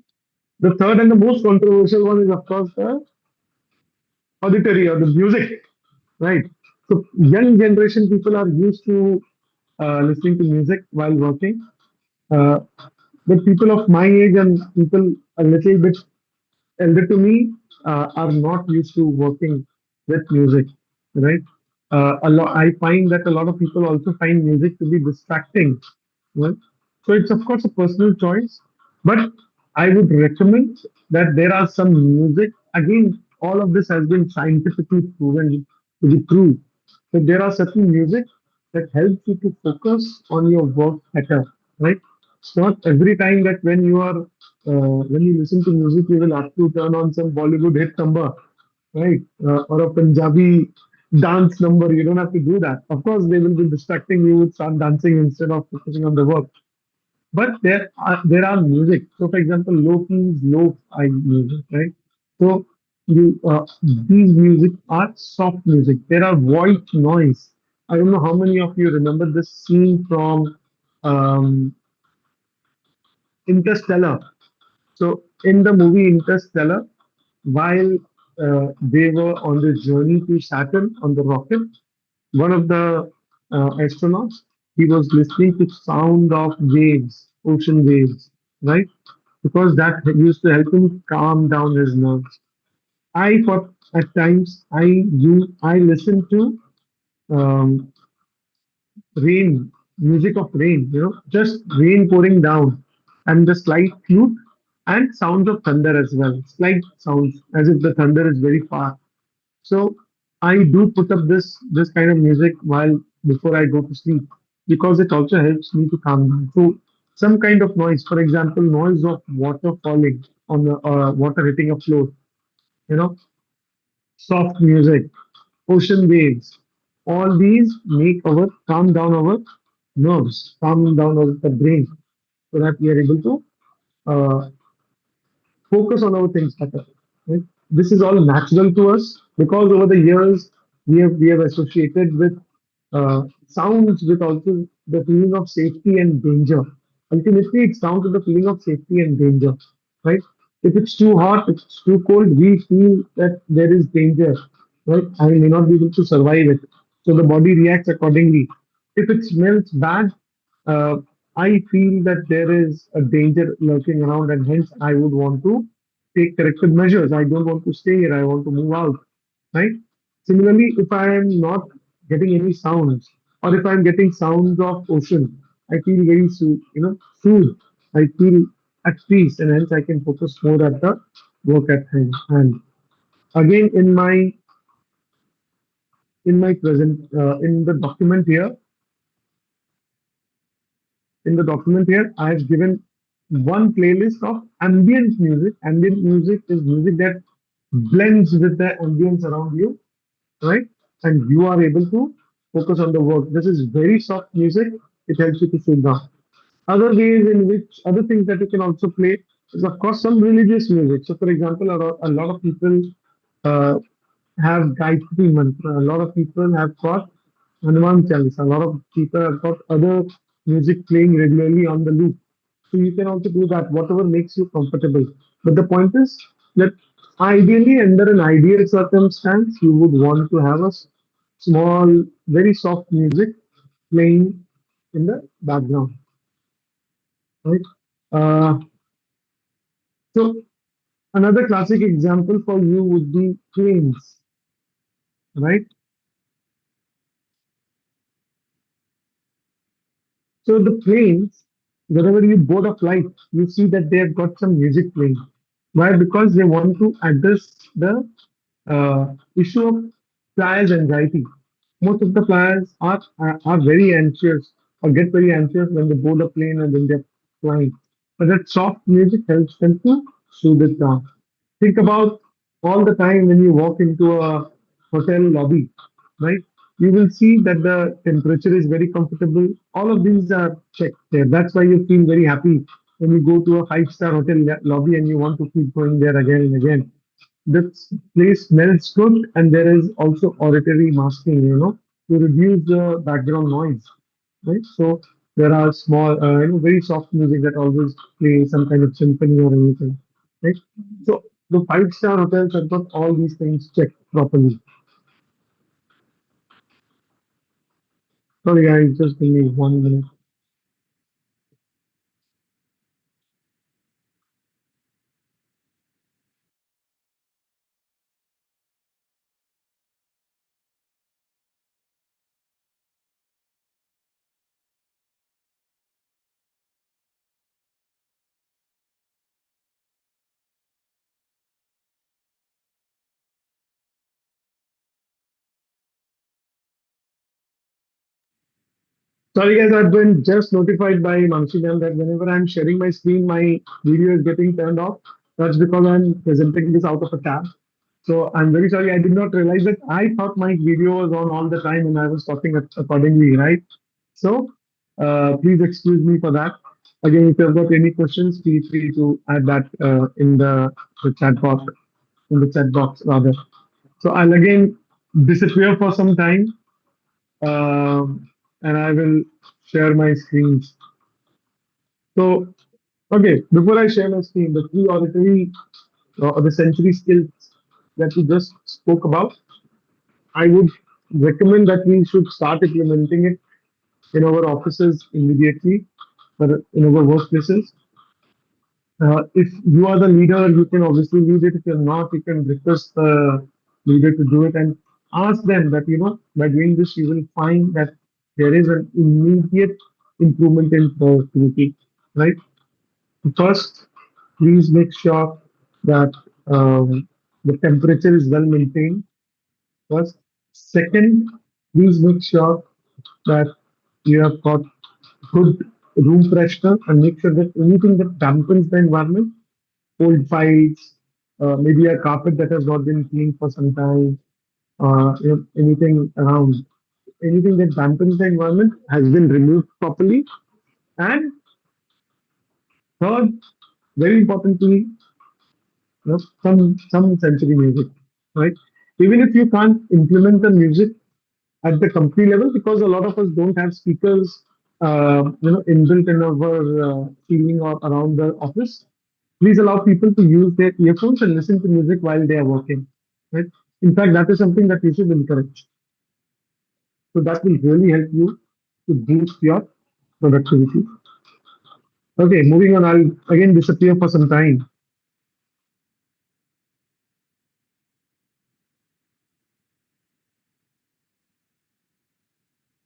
the third and the most controversial one is, of course, the auditory or the music, right? So young generation people are used to listening to music while working. Uh, but people of my age and people a little bit elder to me are not used to working with music, right? I find that a lot of people also find music to be distracting, right? So it's of course a personal choice, but I would recommend that there are some music. Again, all of this has been scientifically proven to be true. That there are certain music that helps you to focus on your work better, right? It's not every time that when you listen to music, you will have to turn on some Bollywood hit number, right? Or a Punjabi dance number. You don't have to do that. Of course, they will be distracting you with start dancing instead of focusing on the work. But there are music. So, for example, low keys, low fi music, right? So these music are soft music. There are white noise. I don't know how many of you remember this scene from um, Interstellar. So in the movie Interstellar, while they were on the journey to Saturn on the rocket, one of the astronauts, he was listening to sound of waves, ocean waves, right? Because that used to help him calm down his nerves. I thought at times I listen to um, rain, music of rain, just rain pouring down, and the slight flute and sounds of thunder as well, slight sounds as if the thunder is very far. So I do put up this kind of music while before I go to sleep because it also helps me to calm down. So some kind of noise, for example, noise of water falling on the water hitting a floor, you know, soft music, ocean waves. All these make our calm down our nerves, calm down the brain, so that we are able to focus on our things better. Right? This is all natural to us because over the years we have associated with sounds with also the feeling of safety and danger. Ultimately, it's down to the feeling of safety and danger, right? If it's too hot, if it's too cold, we feel that there is danger, right? I may not be able to survive it. So the body reacts accordingly. If it smells bad, uh, I feel that there is a danger lurking around, and hence I would want to take corrective measures. I don't want to stay here. I want to move out, right? Similarly, if I am not getting any sounds, or if I'm getting sounds of ocean, I feel very soothed. I feel at peace, and hence I can focus more at the work at hand. And again, in my present in the document here, I have given one playlist of ambient music. Ambient music is music that blends with the ambience around you, right? And you are able to focus on the work. This is very soft music. It helps you to sit down. Other ways in which other things that you can also play is, of course, some religious music. So, for example, a lot of people uh, have Gayatri Mantra. A lot of people have got Hanuman Chalisa. A lot of people have got other music playing regularly on the loop. So you can also do that, whatever makes you comfortable. But the point is that ideally, under an ideal circumstance, you would want to have a small, very soft music playing in the background, right? Uh, so another classic example for you would be planes, right? So the planes, whenever you board a flight, you see that they have got some music playing. Why? Because they want to address the issue of flyers' anxiety. Most of the flyers are very anxious or get very anxious when they board a plane and when they're flying. But that soft music helps them to soothe it down. Think about all the time when you walk into a hotel lobby, right? You will see that the temperature is very comfortable. All of these are checked there. That's why you feel very happy when you go to a five-star hotel lobby and you want to keep going there again and again. This place smells good, and there is also auditory masking, to reduce the background noise, right? So there are small, very soft music that always play some kind of symphony or anything, right? So the five-star hotels have got all these things checked properly. Sorry, guys, just give me 1 minute. Sorry, guys, I've been just notified by Mansi ma'am that whenever I'm sharing my screen, my video is getting turned off. That's because I'm presenting this out of a tab. So I'm very sorry. I did not realize that. I thought my video was on all the time and I was talking accordingly, right? So please excuse me for that. Again, if you've got any questions, feel free to add that in the chat box, rather. So I'll again disappear for some time, and I will share my screens. So, okay, before I share my screen, the three auditory or the sensory skills that we just spoke about, I would recommend that we should start implementing it in our offices immediately, or in our workplaces. If you are the leader, you can obviously lead it. If you're not, you can request the leader to do it and ask them that, by doing this, you will find that there is an immediate improvement in productivity, right? First, please make sure that the temperature is well maintained. First, second, please make sure that you have got good room freshener and make sure that anything that dampens the environment, old files, maybe a carpet that has not been cleaned for some time, anything around, anything that dampens the environment has been removed properly. And third, very importantly, some sensory music, right? Even if you can't implement the music at the company level, because a lot of us don't have speakers, inbuilt in our ceiling or around the office. Please allow people to use their earphones and listen to music while they are working, right? In fact, that is something that you should encourage. So that will really help you to boost your productivity. Okay, moving on. I'll again disappear for some time.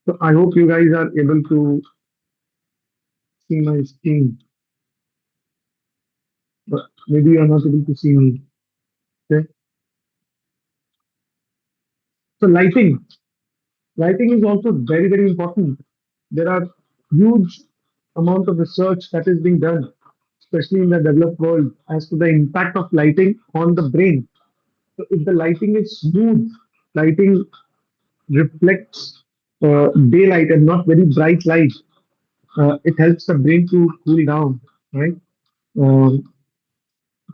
So I hope you guys are able to see my screen, but maybe you're not able to see me. Okay. So lighting is also very, very important. There are huge amount of research that is being done, especially in the developed world, as to the impact of lighting on the brain. So if the lighting is smooth, lighting reflects daylight and not very bright light, it helps the brain to cool down, right? Um,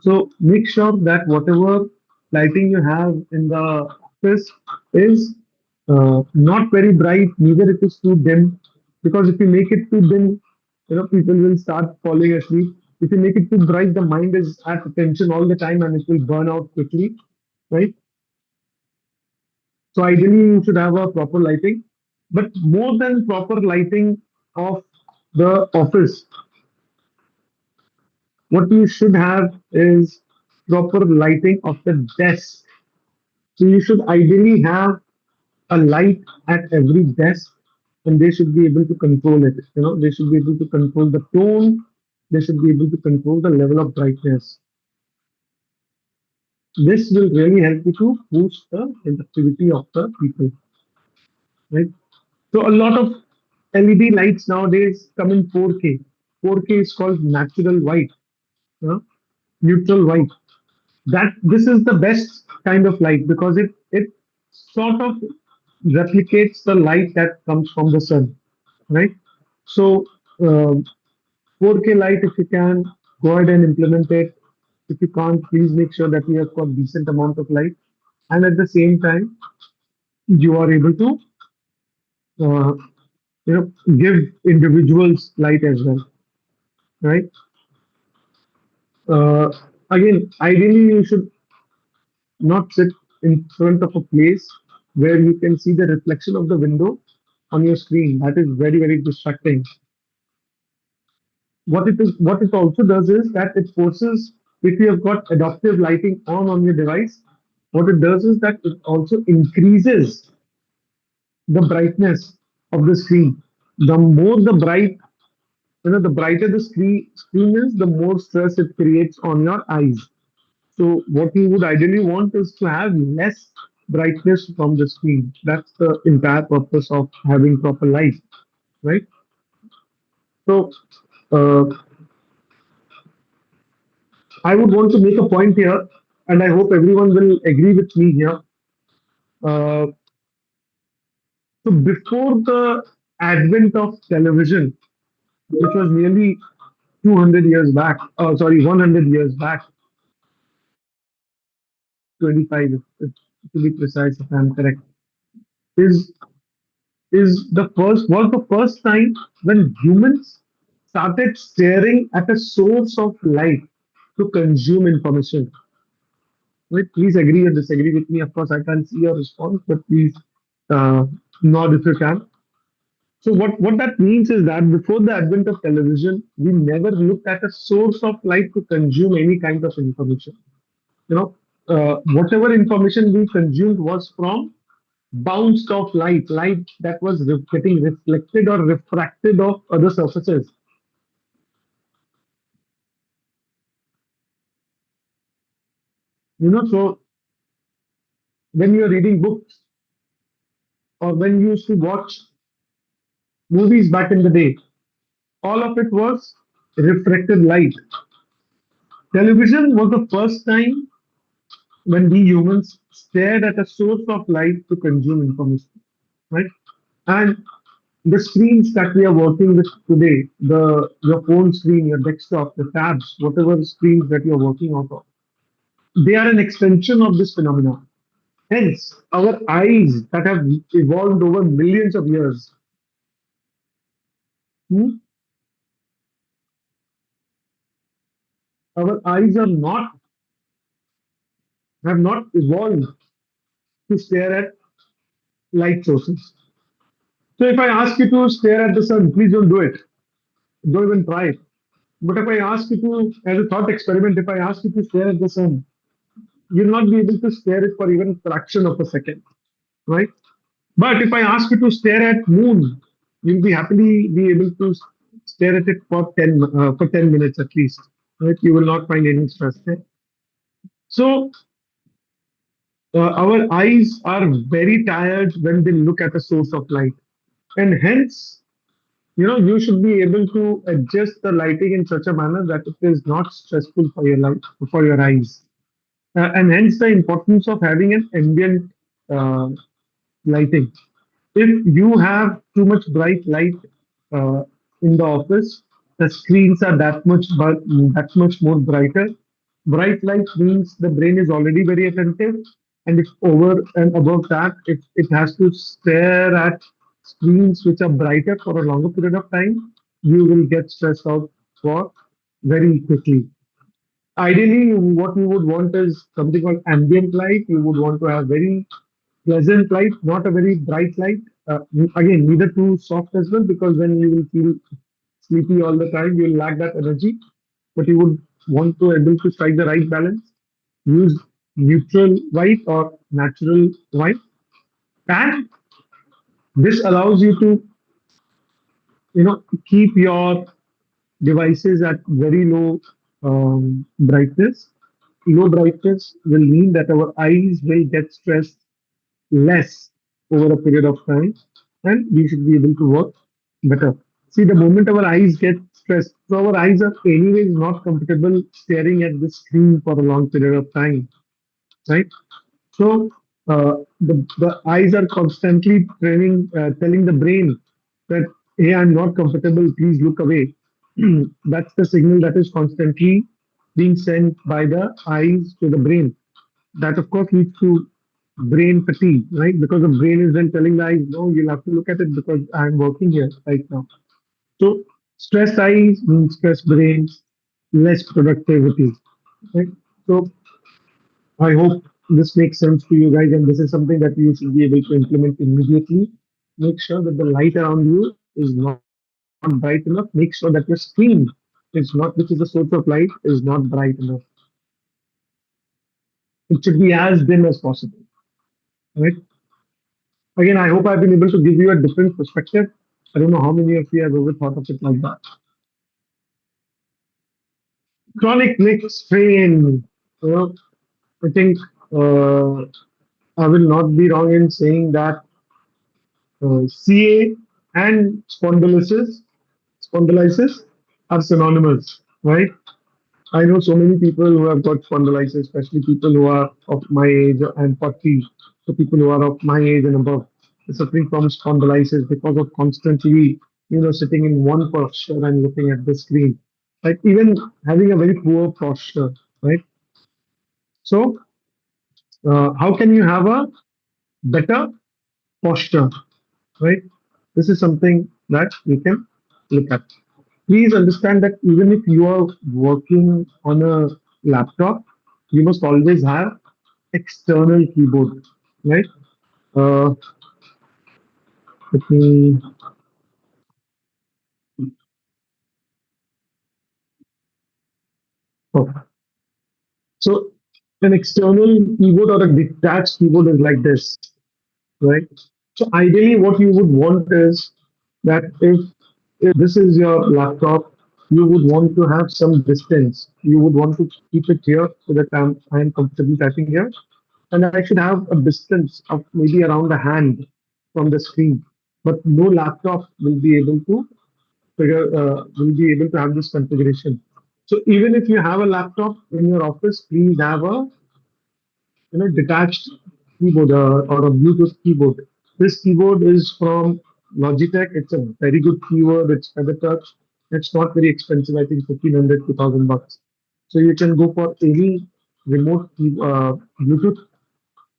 so make sure that whatever lighting you have in the office is not very bright, neither it is too dim. Because if you make it too dim, people will start falling asleep. If you make it too bright, the mind is at attention all the time and it will burn out quickly, right? So ideally, you should have a proper lighting, but more than proper lighting of the office, what you should have is proper lighting of the desk. So you should ideally have a light at every desk, and they should be able to control it. They should be able to control the tone. They should be able to control the level of brightness. This will really help you to boost the productivity of the people, right? So a lot of LED lights nowadays come in 4K. 4K is called natural white, you know, neutral white. That this is the best kind of light because it sort of replicates the light that comes from the sun, right? So 4K light, if you can, go ahead and implement it. If you can't, please make sure that you have got decent amount of light, and at the same time, you are able to uh, give individuals light as well, right? Uh, Again, ideally, you should not sit in front of a place where you can see the reflection of the window on your screen. That is very, very distracting. What it also does is that it forces, if you have got adaptive lighting on your device, what it does is that it also increases the brightness of the screen. The more the bright, the brighter the screen is, the more stress it creates on your eyes. So what you would ideally want is to have less brightness from the screen. That's the entire purpose of having proper light, right? So uh, I would want to make a point here, and I hope everyone will agree with me here. Uh, so before the advent of television, which was nearly 200 years back, sorry, 100 years back, 25 to be precise, if I'm correct, is was the first time when humans started staring at a source of light to consume information. Right? Please agree or disagree with me. Of course, I can't see your response, but please uh, nod if you can. So what that means is that before the advent of television, we never looked at a source of light to consume any kind of information. Whatever information we consumed was from bounced off light that was getting reflected or refracted off other surfaces. So when you're reading books or when you used to watch movies back in the day, all of it was reflected light. Television was the first time when we humans stared at a source of light to consume information, right? And the screens that we are working with today, the your phone screen, your desktop, the tabs, whatever screens that you're working out of, they are an extension of this phenomenon. Hence, our eyes that have evolved over millions of years, hmm, our eyes are not have not evolved to stare at light sources. So if I ask you to stare at the sun, please don't do it. Don't even try it. But if I ask you to, as a thought experiment, if I ask you to stare at the sun, you'll not be able to stare it for even a fraction of a second, right? But if I ask you to stare at moon, you'll be happily be able to stare at it for 10 minutes at least, right? You will not find any stress there. So our eyes are very tired when they look at a source of light, and hence you should be able to adjust the lighting in such a manner that it is not stressful for your light for your eyes. And hence the importance of having an ambient uh, lighting. If you have too much bright light uh, in the office, the screens are that much more brighter. Bright light means the brain is already very attentive, and if over and above that, if it has to stare at screens which are brighter for a longer period of time, you will get stressed out for very quickly. Ideally, what you would want is something called ambient light. You would want to have very pleasant light, not a very bright light. Again, neither too soft as well, because then you will feel sleepy all the time. You will lack that energy. But you would want to able to strike the right balance. Use neutral white or natural white, and this allows you to keep your devices at very low brightness. Low brightness will mean that our eyes will get stressed less over a period of time, and we should be able to work better. See, the moment our eyes get stressed, so our eyes are anyways not comfortable staring at the screen for a long period of time, right? So the eyes are constantly telling the brain that, hey, I'm not comfortable, please look away. That's the signal that is constantly being sent by the eyes to the brain. That, of course, leads to brain fatigue, right? Because the brain is then telling the eyes, no, you'll have to look at it because I'm working here right now. So, stressed eyes means stressed brains, less productivity, right? So, I hope this makes sense to you guys, and this is something that you should be able to implement immediately. Make sure that the light around you is not bright enough. Make sure that your screen which is the source of light, is not bright enough. It should be as dim as possible, right? Again, I hope I've been able to give you a different perspective. I don't know how many of you have ever thought of it like that. Chronic neck strain. Uh, I think uh, I will not be wrong in saying that CA and spondylitis are synonymous, right? I know so many people who have got spondylitis, especially people who are of my age and 40, so people who are of my age and above, suffering from spondylitis because of constantly, sitting in one posture and looking at the screen, like even having a very poor posture, right? So, how can you have a better posture, right? This is something that we can look at. Please understand that even if you are working on a laptop, you must always have external keyboard, right? Uh, Let me. Oh. So an external keyboard or a detached keyboard is like this, right? So ideally, what you would want is that if this is your laptop, you would want to have some distance. You would want to keep it here so that I am comfortable typing here, and I should have a distance of maybe around a hand from the screen. But no laptop will be able to have this configuration. So even if you have a laptop in your office, please have a detached keyboard or a Bluetooth keyboard. This keyboard is from Logitech. It's a very good keyboard. It's feather touch. It's not very expensive. I think 1,500 to 1,000 bucks. So you can go for any Bluetooth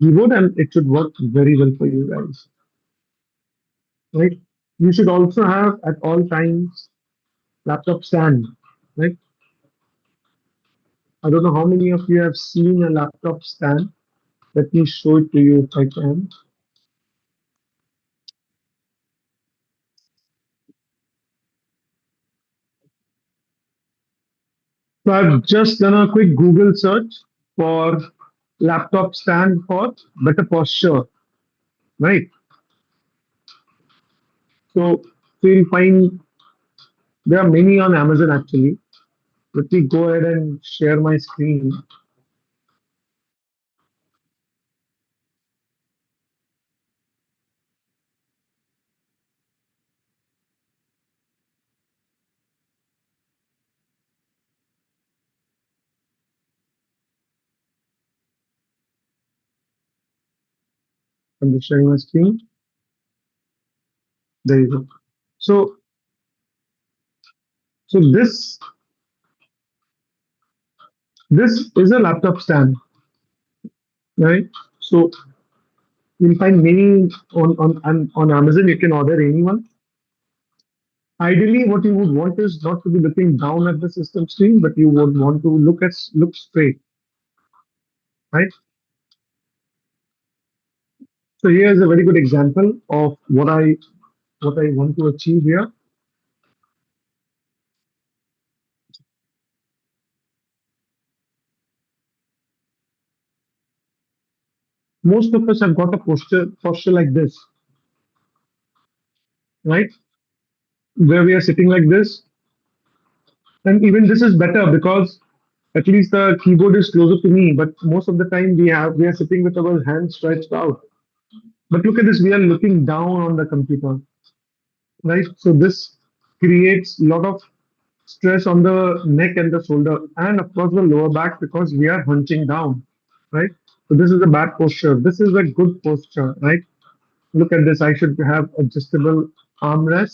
keyboard, and it should work very well for you guys. Right? You should also have at all times laptop stand. Right? I don't know how many of you have seen a laptop stand. Let me show it to you if I can. So I've just done a quick Google search for laptop stand for better posture, right? So you'll find there are many on Amazon actually. Let me go ahead and share my screen. I'm just sharing my screen. There you go. So so this is a laptop stand, right? So you'll find many on Amazon. You can order any one. Ideally, what you would want is not to be looking down at the system screen, but you would want to look straight, right? So here's a very good example of what I want to achieve here. Most of us have got a posture like this, right? Where we are sitting like this, and even this is better because at least the keyboard is closer to me. But most of the time we are sitting with our hands stretched out. But look at this, we are looking down on the computer, right? So this creates a lot of stress on the neck and the shoulder, and of course the lower back because we are hunching down, right? So this is a bad posture. This is a good posture, right? Look at this. I should have adjustable armrest.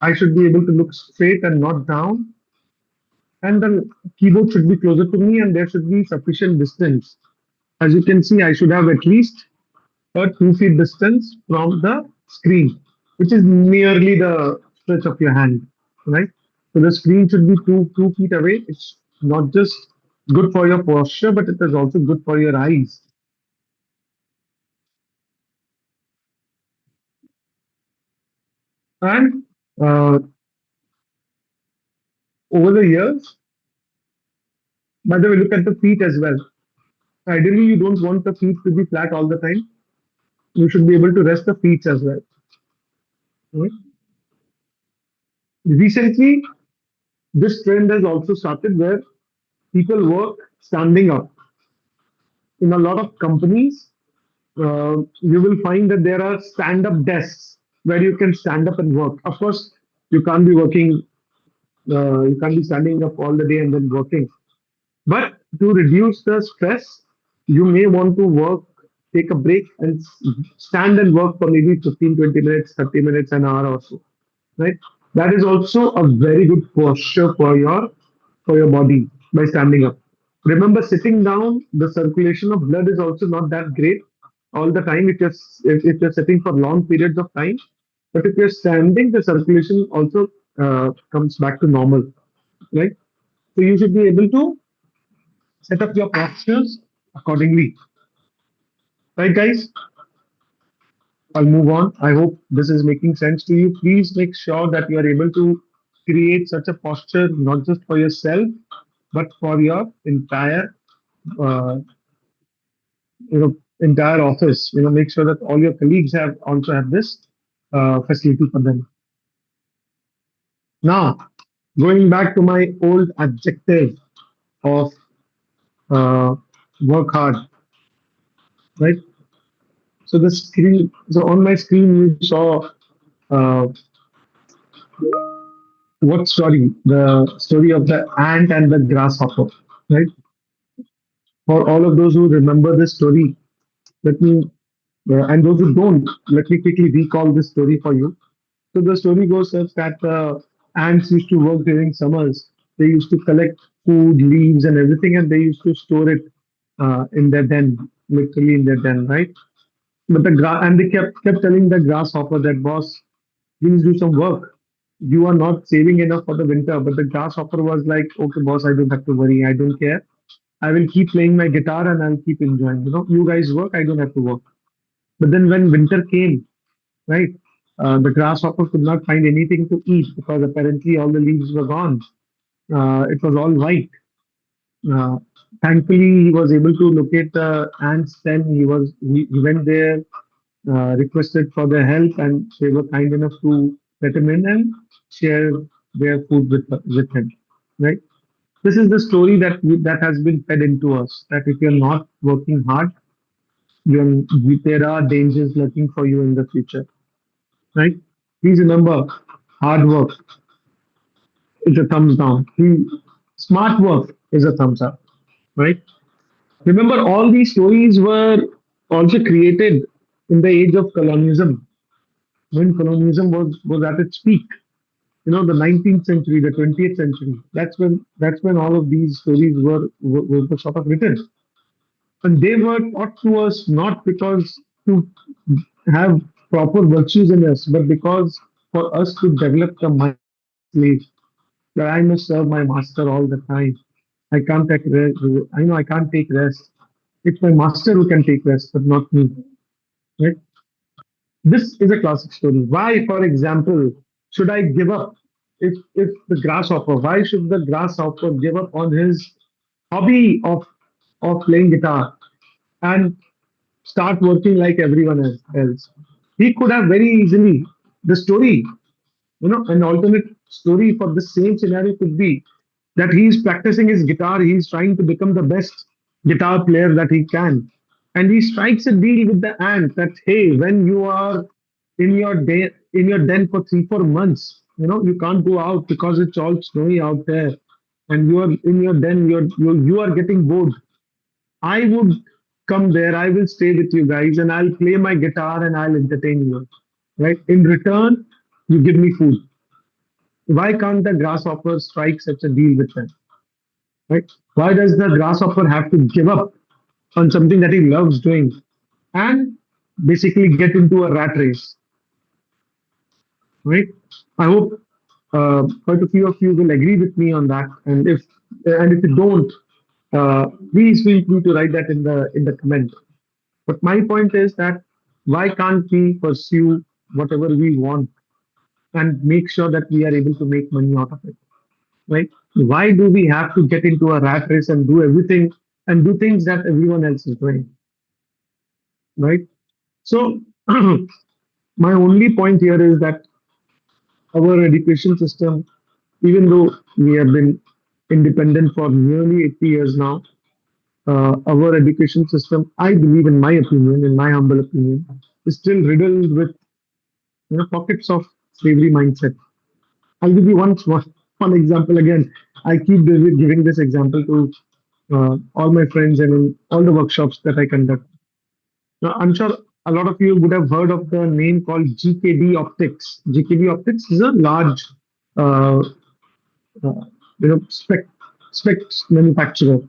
I should be able to look straight and not down. And the keyboard should be closer to me, and there should be sufficient distance. As you can see, I should have at least a 2 feet distance from the screen, which is nearly the stretch of your hand, right? So the screen should be two feet away. It's not just good for your posture, but it is also good for your eyes. And uh, over the years, by the way, look at the feet as well. Ideally, you don't want the feet to be flat all the time. You should be able to rest the feet as well. Right? Recently, this trend has also started where people work standing up. In a lot of companies, you will find that there are stand-up desks where you can stand up and work. Of course, you can't be working, you can't be standing up all the day and then working. But to reduce the stress, you may want to work, take a break, and stand and work for maybe 15, 20 minutes, 30 minutes, an hour or so. Right? That is also a very good posture for your body by standing up. Remember, sitting down, the circulation of blood is also not that great all the time if you're sitting for long periods of time. But if you're standing, the circulation also comes back to normal, right? So you should be able to set up your postures accordingly, right, guys? I'll move on. I hope this is making sense to you. Please make sure that you are able to create such a posture not just for yourself but for your uh, entire office. Make sure that all your colleagues have also have this facility for them. Now, going back to my old adjective of uh, work hard, right? So on my screen, you saw uh, what story? The story of the ant and the grasshopper, right? For all of those who remember this story, let me, and those who don't, let me quickly recall this story for you. So the story goes such that ants used to work during summers. They used to collect food, leaves, and everything, and they used to store it in their den, literally in their den, right? But and they kept telling the grasshopper that, boss, please do some work. You are not saving enough for the winter. But the grasshopper was like, okay, boss, I don't have to worry. I don't care. I will keep playing my guitar and I'll keep enjoying. You guys work. I don't have to work. But then when winter came, right, the grasshopper could not find anything to eat because apparently all the leaves were gone. It was all white. Uh, Thankfully, he was able to locate the ants. Then he went there, requested for their help, and they were kind enough to let him in and share their food with him. Right. This is the story that has been fed into us. That if you're not working hard, there are dangers lurking for you in the future. Right. Please remember, hard work is a thumbs down. Smart work is a thumbs up. Right. Remember, all these stories were also created in the age of colonialism, when colonialism was at its peak. The 19th century, the 20th century. That's when all of these stories were sort of written, and they were taught to us not because to have proper virtues in us, but because for us to develop the mind slave, that I must serve my master all the time. I can't take rest. I can't take rest. It's my master who can take rest, but not me. Right? This is a classic story. Why, for example, should I give up? If the grasshopper, why should the grasshopper give up on his hobby of playing guitar and start working like everyone else? He could have very easily. The story, an alternate story for the same scenario could be that he's practicing his guitar, he's trying to become the best guitar player that he can. And he strikes a deal with the ant that, hey, when you are in your den for 3 4 months, you can't go out because it's all snowy out there, and you are in your den, you are getting bored. I would come there, I will stay with you guys, and I'll play my guitar and I'll entertain you. Right? In return, you give me food. Why can't the grasshopper strike such a deal with them? Right? Why does the grasshopper have to give up on something that he loves doing and basically get into a rat race? Right? I hope quite a few of you will agree with me on that. And if you don't, please feel free to write that in the comment. But my point is that why can't we pursue whatever we want and make sure that we are able to make money out of it? Right? Why do we have to get into a rat race and do everything and do things that everyone else is doing? Right? So, my only point here is that our education system, even though we have been independent for nearly 80 years now, our education system, I believe, in my humble opinion, is still riddled with pockets of slavery mindset. I'll give you one example again. I keep giving this example to all my friends and in all the workshops that I conduct. Now, I'm sure a lot of you would have heard of the name called GKB Optics. GKB Optics is a large, uh, uh, specs manufacturer,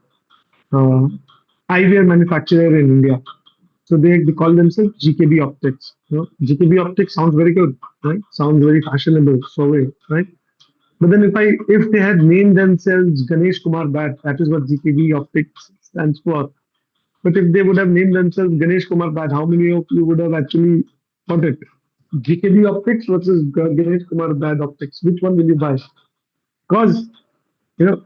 uh, eyewear manufacturer in India. So they call themselves GKB Optics. GKB Optics sounds very good, right? Sounds very fashionable, so way, right? But then if they had named themselves Ganesh Kumar Bhatt, that is what GKB Optics stands for. But if they would have named themselves Ganesh Kumar Bhatt, how many of you would have actually got it? GKB Optics versus Ganesh Kumar Bhatt Optics. Which one will you buy? Because you know,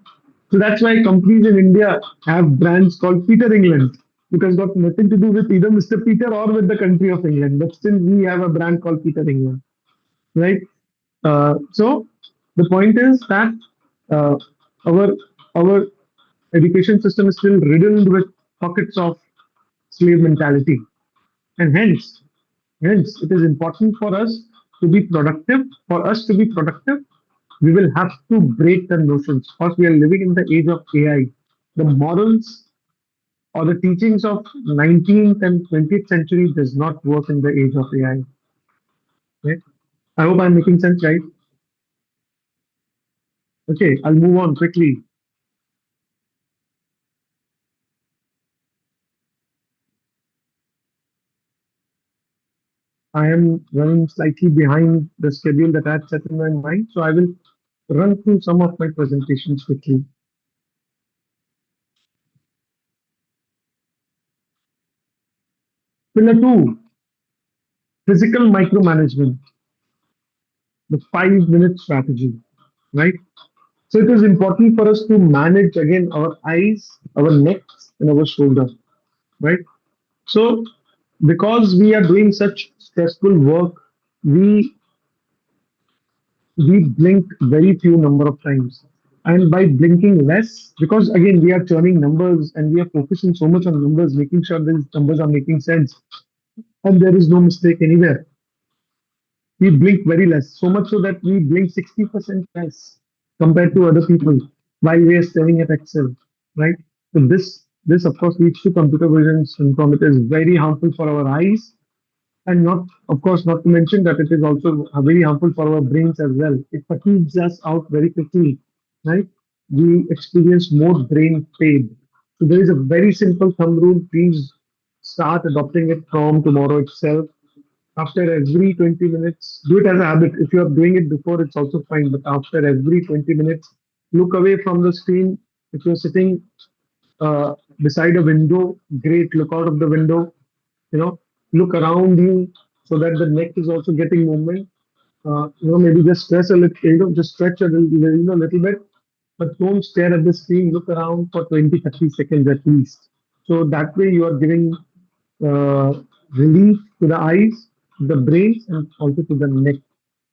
so that's why companies in India have brands called Peter England. It has got nothing to do with either Mr. Peter or with the country of England, but still we have a brand called Peter England, right? So the point is that uh, our our education system is still riddled with pockets of slave mentality, and hence it is important for us to be productive. For us to be productive, we will have to break the notions. Because we are living in the age of AI. The morals or the teachings of 19th and 20th century does not work in the age of AI. Right? I hope I'm making sense, right? Okay, I'll move on quickly. I am running slightly behind the schedule that I had set in my mind, so I will run through some of my presentations quickly. Pillar 2, physical micromanagement, the 5 minute strategy, right? So it is important for us to manage again our eyes, our necks, and our shoulder, right? So because we are doing such stressful work, we we blink very few number of times. And by blinking less, because again we are churning numbers and we are focusing so much on numbers, making sure these numbers are making sense and there is no mistake anywhere. We blink very less, so much so that we blink 60% less compared to other people while we are staring at Excel, right? So this of course leads to computer vision syndrome. It is very harmful for our eyes, and not, of course, not to mention that it is also very harmful for our brains as well. It fatigues us out very quickly, right? We experience more brain pain. So there is a very simple thumb rule. Please start adopting it from tomorrow itself. After every 20 minutes, do it as a habit. If you are doing it before, it's also fine. But after every 20 minutes, look away from the screen. If you're sitting beside a window, great, look out of the window, you know, look around you so that the neck is also getting movement. Maybe just stress a little, just stretch a little bit, but don't stare at the screen. Look around for 20, 30 seconds at least. So that way you are giving uh, relief to the eyes, the brain, and also to the neck.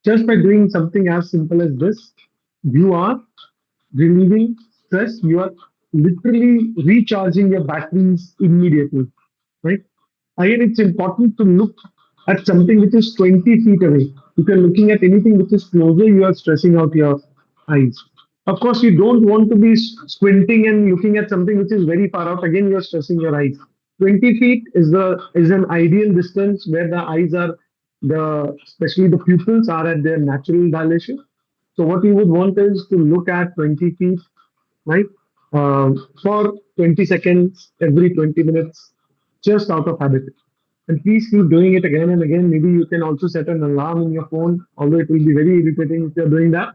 Just by doing something as simple as this, you are relieving stress. You are literally recharging your batteries immediately, right? Again, it's important to look at something which is 20 feet away. If you're looking at anything which is closer, you are stressing out your eyes. Of course, you don't want to be squinting and looking at something which is very far out. Again, you're stressing your eyes. 20 feet is an ideal distance where the eyes are, the especially the pupils are at their natural dilation. So what you would want is to look at 20 feet, right? For 20 seconds every 20 minutes, just out of habit. And please keep doing it again and again. Maybe you can also set an alarm in your phone, although it will be very irritating if you're doing that.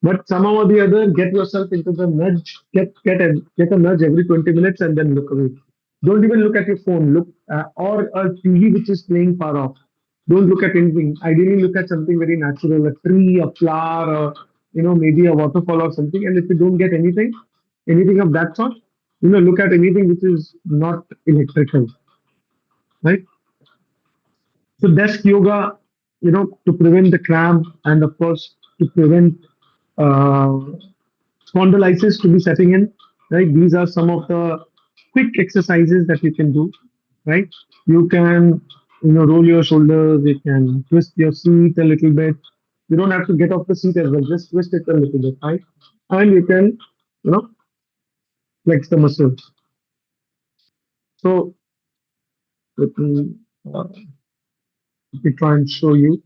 But somehow or the other, get yourself into the nudge, get a nudge every 20 minutes and then look away. Don't even look at your phone, look or a TV which is playing far off. Don't look at anything. Ideally, look at something very natural, a tree, a flower, or maybe a waterfall or something. And if you don't get anything of that sort, look at anything which is not electrical, right? So desk yoga, to prevent the cramp and of course to prevent uh, spondylitis to be setting in, right? These are some of the quick exercises that you can do, right? You can, roll your shoulders, you can twist your seat a little bit. You don't have to get off the seat as well, just twist it a little bit, right? And you can, you know, flex the muscles. So let me, uh, let me try and show you.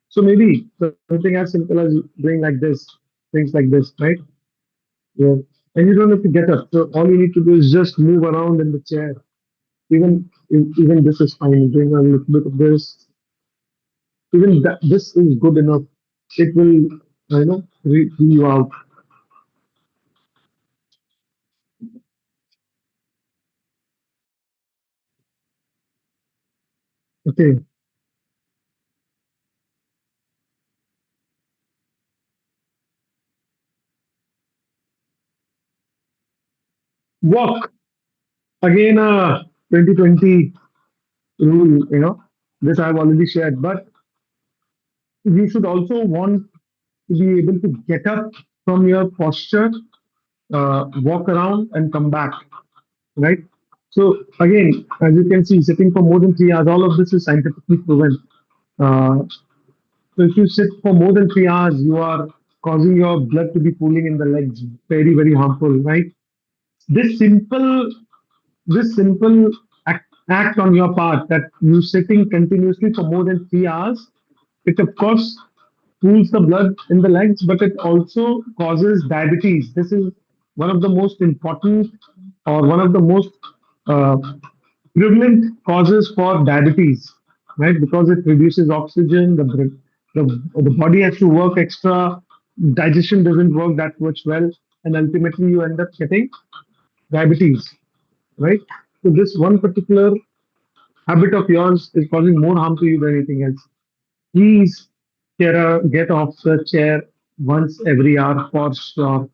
So maybe something as simple as doing like this, things like this, right? Yeah. And you don't have to get up. So all you need to do is just move around in the chair. Even this is fine. Doing a little bit of this, even that this is good enough. It will, free you out. Okay. Walk again. 2020 rule. This I've already shared, but you should also want to be able to get up from your posture, walk around, and come back, right? So again, as you can see, sitting for more than 3 hours, all of this is scientifically proven. Uh, so if you sit for more than 3 hours, you are causing your blood to be pooling in the legs. Very, very harmful, right? This simple this simple act on your part, that you sitting continuously for more than 3 hours, it of course cools the blood in the legs, but it also causes diabetes. This is one of the most important, or one of the most uh, prevalent causes for diabetes, right? Because it reduces oxygen, the body has to work extra, digestion doesn't work that much well, and ultimately you end up getting diabetes, right? So this one particular habit of yours is causing more harm to you than anything else. Please get off the chair once every hour for sure,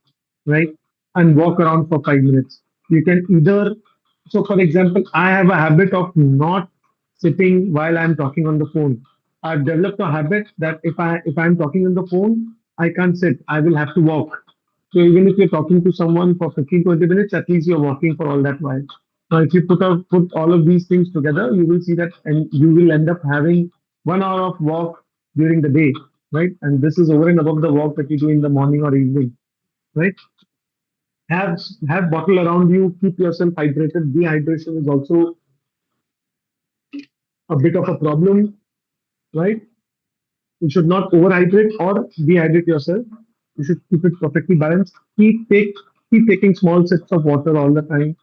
right? And walk around for 5 minutes. You can either, so for example, I have a habit of not sitting while I'm talking on the phone. I've developed a habit that if I'm talking on the phone, I can't sit. I will have to walk. So even if you're talking to someone for 15, 20 minutes, at least you're walking for all that while. Now, if you put all of these things together, you will see that, and you will end up having 1 hour of walk during the day, right? And this is over and above the walk that you do in the morning or evening, right? Have bottle around you. Keep yourself hydrated. Dehydration is also a bit of a problem, right? You should not overhydrate or dehydrate yourself. You should keep it perfectly balanced. Keep taking small sips of water all the time.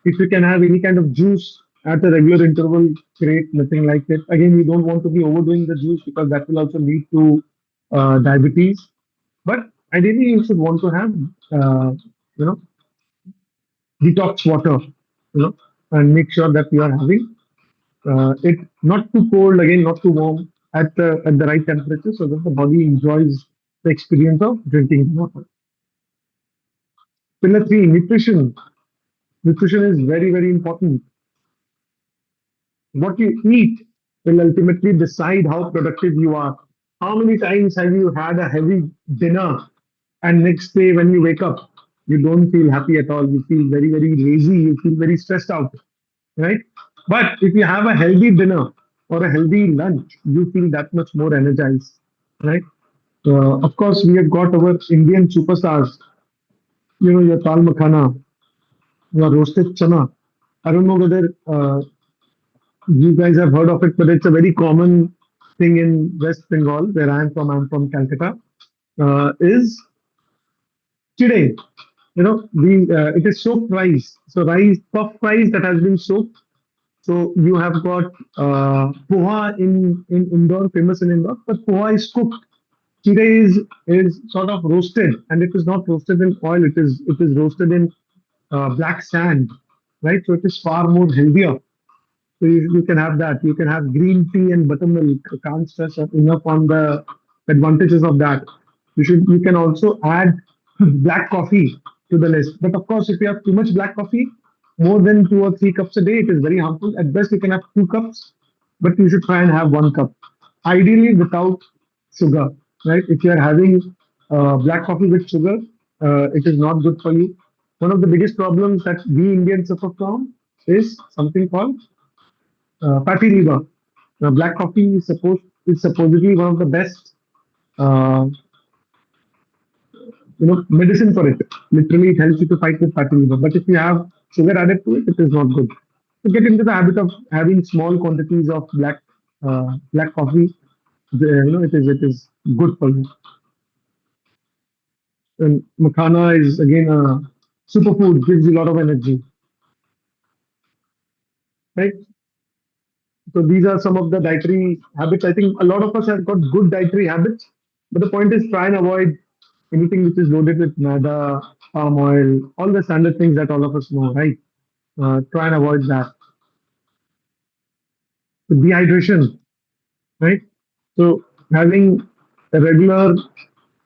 If you can have any kind of juice at a regular interval, great. Nothing like it. Again, we don't want to be overdoing the juice because that will also lead to diabetes. But ideally, you should want to have you know detox water, and make sure that you are having it not too cold, again not too warm, at the right temperature, so that the body enjoys the experience of drinking water. Pillar three, nutrition. Nutrition is very, very important. What you eat will ultimately decide how productive you are. How many times have you had a heavy dinner and next day when you wake up, you don't feel happy at all? You feel very, very lazy. You feel very stressed out, right? But if you have a healthy dinner or a healthy lunch, you feel that much more energized, right? Of course, we have got our Indian superstars, your dal makhana, your roasted chana. I don't know whether you guys have heard of it, but it's a very common thing in West Bengal, where I'm from. I'm from Calcutta. Is chide. It is soaked rice. So rice, puff rice that has been soaked. So you have got poha in Indore, famous in Indore, but poha is cooked. Chide is sort of roasted, and it is not roasted in oil. It is roasted in black sand, right? So it is far more healthier. So you can have that. You can have green tea and buttermilk. I can't stress enough on the advantages of that. You can also add black coffee to the list. But of course, if you have too much black coffee, more than 2 or 3 cups a day, it is very harmful. At best, you can have 2 cups, but you should try and have 1 cup. Ideally, without sugar, right? If you are having black coffee with sugar, it is not good for you. One of the biggest problems that we Indians suffer from is something called fatty liver. Now, black coffee is supposedly one of the best uh, medicine for it. Literally, it helps you to fight with fatty liver. But if you have sugar added to it, it is not good. To get into the habit of having small quantities of black coffee, it is good for you. And makhana is again a superfood, gives you a lot of energy, right? So these are some of the dietary habits. I think a lot of us have got good dietary habits, but the point is try and avoid anything which is loaded with maida, palm oil, all the standard things that all of us know, right? Try and avoid that. So dehydration, right? So having a regular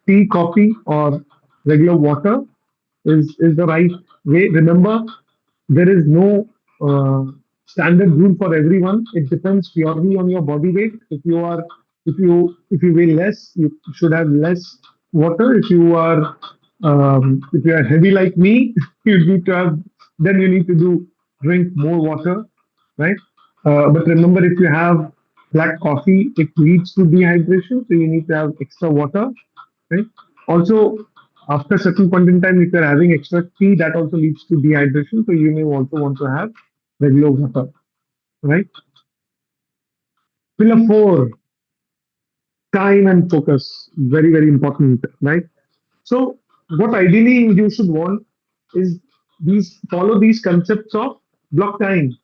tea, coffee, or regular water is the right way. Remember, there is no standard rule for everyone. It depends purely on your body weight. If you weigh less, you should have less water. If you are heavy like me, you need to have then you need to drink more water, right? But remember, if you have black coffee, it leads to dehydration, so you need to have extra water, right? Also, after a certain point in time, if you're having extra tea, that also leads to dehydration, so you may also want to have regular water, right? Pillar four, time and focus. Very, very important, right? So, what ideally you should want is these follow these concepts of block time,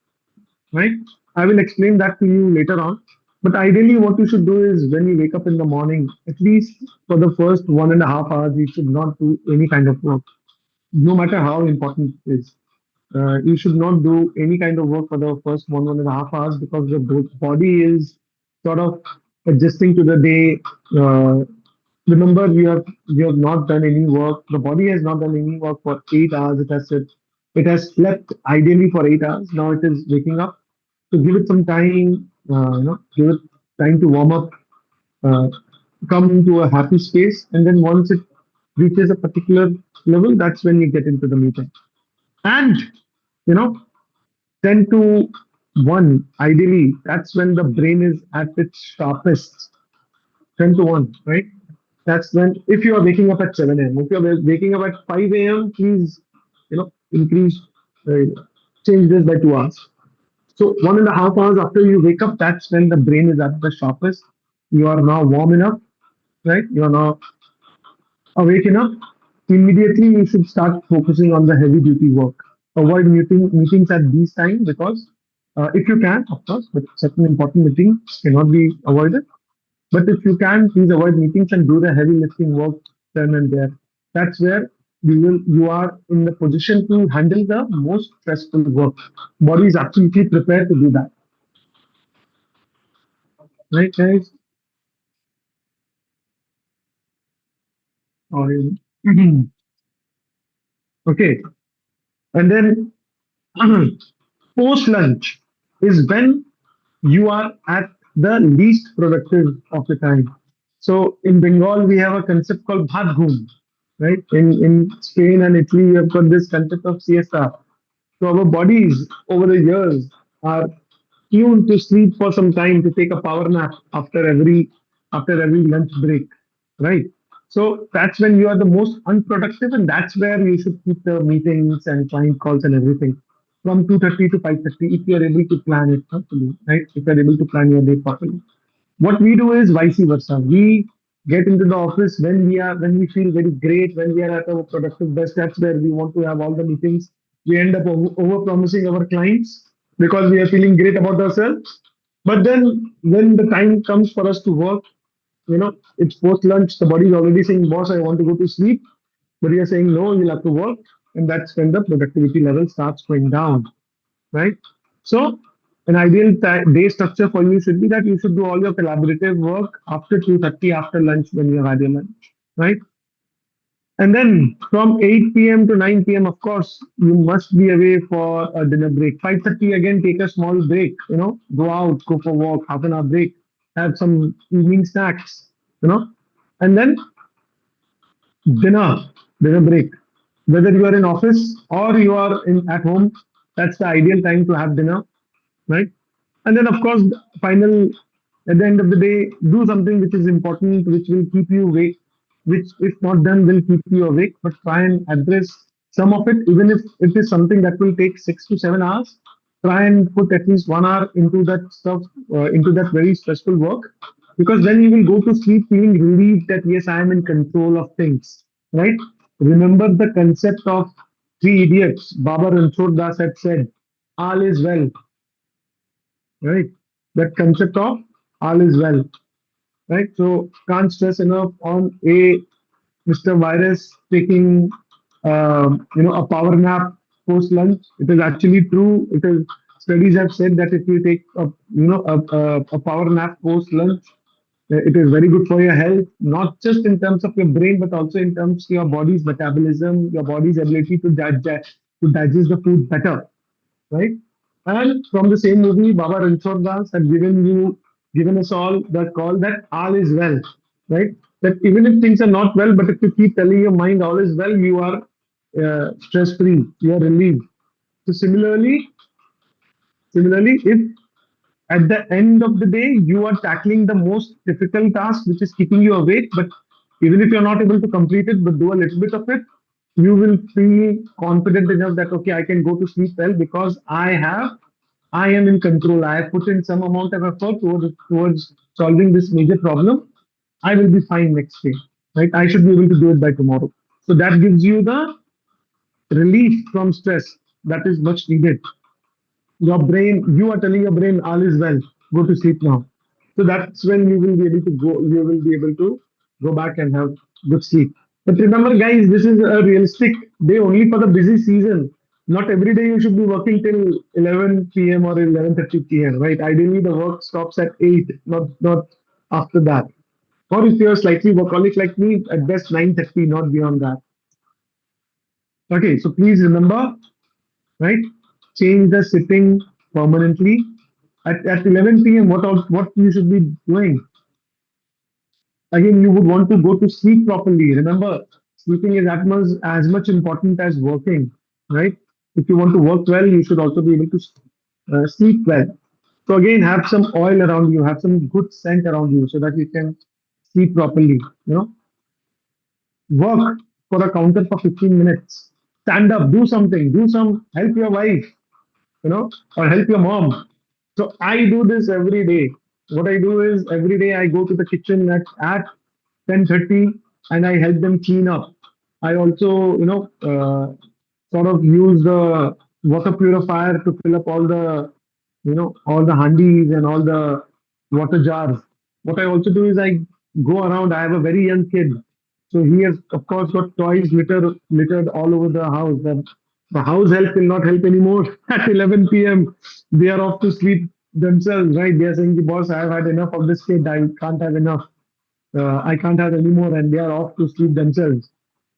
right? I will explain that to you later on. But ideally, what you should do is when you wake up in the morning, at least for the first 1.5 hours, you should not do any kind of work, no matter how important it is. You should not do any kind of work for the first 1.5 hours because the body is sort of adjusting to the day. Remember, you have not done any work. The body has not done any work for 8 hours. It has slept ideally for 8 hours. Now it is waking up. So give it some time. Give it time to warm up, uh, come into a happy space, and then once it reaches a particular level, that's when you get into the meeting. And you know, 10 to 1, ideally, that's when the brain is at its sharpest. 10 to 1, right? That's when, if you are waking up at 7 a.m., if you're waking up at 5 a.m., please, increase, uh, change this by 2 hours. So 1.5 hours after you wake up, that's when the brain is at the sharpest. You are now warm enough, right? You are now awake enough. Immediately you should start focusing on the heavy duty work. Avoid meetings at these times because if you can, of course, but certain important meetings cannot be avoided. But if you can, please avoid meetings and do the heavy lifting work then and there. That's where you are in the position to handle the most stressful work. Body is absolutely prepared to do that. Right, guys? Or, okay. And then post lunch is when you are at the least productive of the time. So in Bengal, we have a concept called bhat ghum, right? In Spain and Italy, we have got this concept of siesta. So our bodies over the years are tuned to sleep for some time to take a power nap after every lunch break, right? So that's when you are the most unproductive, and that's where you should keep the meetings and client calls and everything from 2:30 to 5:30 if you are able to plan it properly, right? If you are able to plan your day properly. What we do is vice versa. We get into the office when we feel very great, when we are at our productive best. That's where we want to have all the meetings. We end up over promising our clients because we are feeling great about ourselves. But then when the time comes for us to work, it's post lunch. The body is already saying, "Boss, I want to go to sleep," but you're saying, "No, you'll have to work," and that's when the productivity level starts going down, right? So, an ideal day structure for you should be that you should do all your collaborative work after 2:30 after lunch when you have had your lunch, right? And then from 8 p.m. to 9 p.m., of course, you must be away for a dinner break. 5:30 again, take a small break, go out, go for a walk, half an hour break, have some evening snacks, and then dinner, dinner break. Whether you are in office or you are in at home, that's the ideal time to have dinner, right? And then, of course, final at the end of the day, do something which is important, which will keep you awake, which, if not done, will keep you awake. But try and address some of it, even if it is something that will take 6 to 7 hours. Try and put at least 1 hour into that stuff, into that very stressful work, because then you will go to sleep feeling relieved that yes, I am in control of things, right? Remember the concept of Three Idiots. Baba Ranchod Das had said, "All is well," right? That concept of all is well, right? So can't stress enough on Mr. Virus taking, a power nap post lunch. It is actually true. It is studies have said that if you take a power nap post lunch, it is very good for your health, not just in terms of your brain, but also in terms of your body's metabolism, your body's ability to digest the food better, right? And from the same movie, Baba Ranchod Das had given us all the call that all is well, right? That even if things are not well, but if you keep telling your mind all is well, you are stress free, you are relieved. So similarly, if at the end of the day you are tackling the most difficult task, which is keeping you awake, but even if you're not able to complete it, but do a little bit of it, You will feel confident enough that okay, I can go to sleep well because I am in control. I have put in some amount of effort towards solving this major problem. I will be fine next day. Right? I should be able to do it by tomorrow. So that gives you the relief from stress that is much needed. Your brain, you are telling your brain, all is well, go to sleep now. So that's when you will be able to you will be able to go back and have good sleep. But remember, guys, this is a realistic day only for the busy season. Not every day you should be working till 11 p.m. or 11:30 p.m. Right? Ideally, the work stops at 8, not after that. Or if you're slightly workaholic like me, at best 9:30, not beyond that. Okay, so please remember, right? Change the sitting permanently. At 11 p.m., what you should be doing? Again, you would want to go to sleep properly. Remember, sleeping is as much important as working, right? If you want to work well, you should also be able to sleep well. So again, have some oil around you, have some good scent around you, so that you can sleep properly. You know, work for a counter for 15 minutes. Stand up, do something, do some help your wife, or help your mom. So I do this every day. What I do is every day I go to the kitchen at 10:30 and I help them clean up. I also, sort of use the water purifier to fill up all the handis and all the water jars. What I also do is I go around. I have a very young kid, so he has, of course, got toys littered all over the house. The house help will not help anymore. At 11 p.m., they are off to sleep themselves, right? They are saying, "The boss, I have had enough of this kid. I can't have enough. I can't have any more," and they are off to sleep themselves.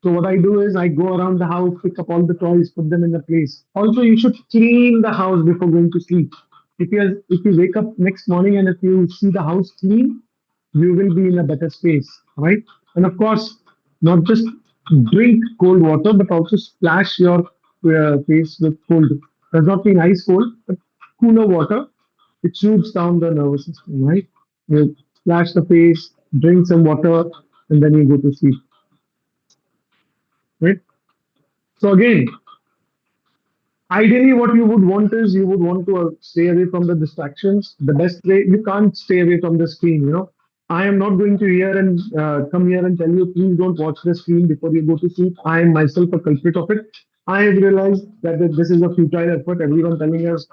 So what I do is I go around the house, pick up all the toys, put them in the place. Also, you should clean the house before going to sleep. If you wake up next morning and if you see the house clean, you will be in a better space, right? And of course, not just drink cold water, but also splash your face with cold. Does not mean ice cold, but cooler water. It soothes down the nervous system, right? You splash the face, drink some water, and then you go to sleep, right? So again, ideally, what you would want is you would want to stay away from the distractions. The best way, you can't stay away from the screen. I am not going to come here and tell you, please don't watch the screen before you go to sleep. I am myself a culprit of it. I have realized that this is a futile effort. Everyone telling us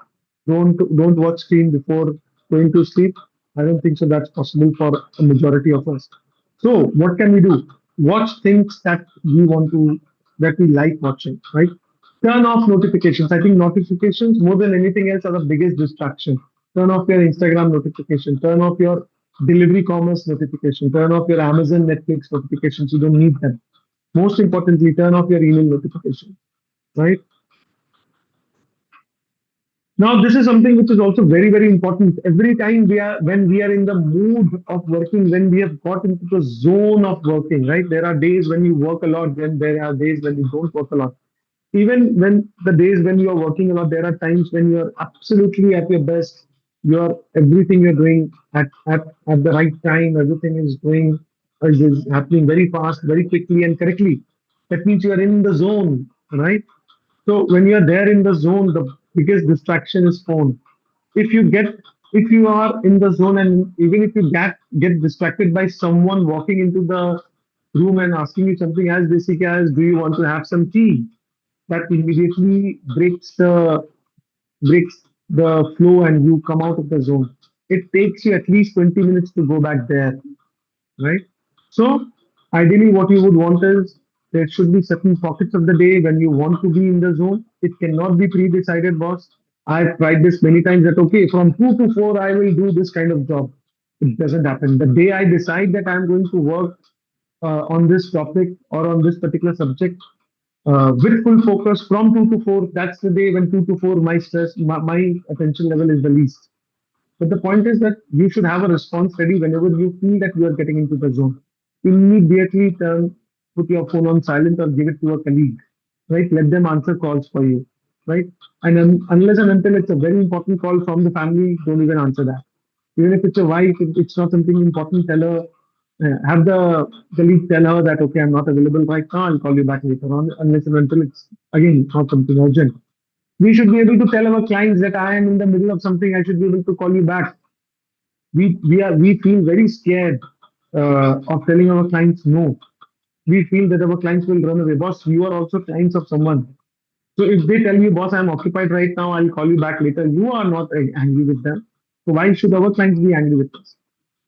don't watch screen before going to sleep. I don't think so. That's possible for a majority of us. So what can we do? Watch things that we like watching, right? Turn off notifications. I think notifications more than anything else are the biggest distraction. Turn off your Instagram notification. Turn off your delivery commerce notification. Turn off your Amazon Netflix notifications. You don't need them. Most importantly, turn off your email notification. Right now, this is something which is also very, very important. Every time when we are in the mood of working, when we have got into the zone of working, right? There are days when you work a lot, then there are days when you don't work a lot. Even when the days when you are working a lot, there are times when you are absolutely at your best. You're everything you're doing at the right time. Everything is happening very fast, very quickly, and correctly. That means you are in the zone, right? So when you are there in the zone, the biggest distraction is phone. If you get if you are in the zone and even if you get distracted by someone walking into the room and asking you something as basic as do you want to have some tea, that immediately breaks the flow and you come out of the zone. It takes you at least 20 minutes to go back there, right? So ideally, what you would want is there should be certain pockets of the day when you want to be in the zone. It cannot be pre-decided, boss. I've tried this many times that okay, from 2 to 4, I will do this kind of job. It doesn't happen. The day I decide that I'm going to work on this topic or on this particular subject, with full focus from 2 to 4. That's the day when 2 to 4, my attention level is the least. But the point is that you should have a response ready whenever you feel that you are getting into the zone. Immediately put your phone on silent or give it to a colleague, right? Let them answer calls for you, right? And unless and until it's a very important call from the family, don't even answer that. Even if it's a wife, if it's not something important, tell her Have the colleague tell her that, okay, I'm not available right now, I'll call you back later on, unless and until it's, again, not something urgent. We should be able to tell our clients that I am in the middle of something, I should be able to call you back. We feel very scared of telling our clients no. We feel that our clients will run away. Boss, you are also clients of someone. So if they tell you, boss, I'm occupied right now, I'll call you back later, you are not angry with them. So why should our clients be angry with us?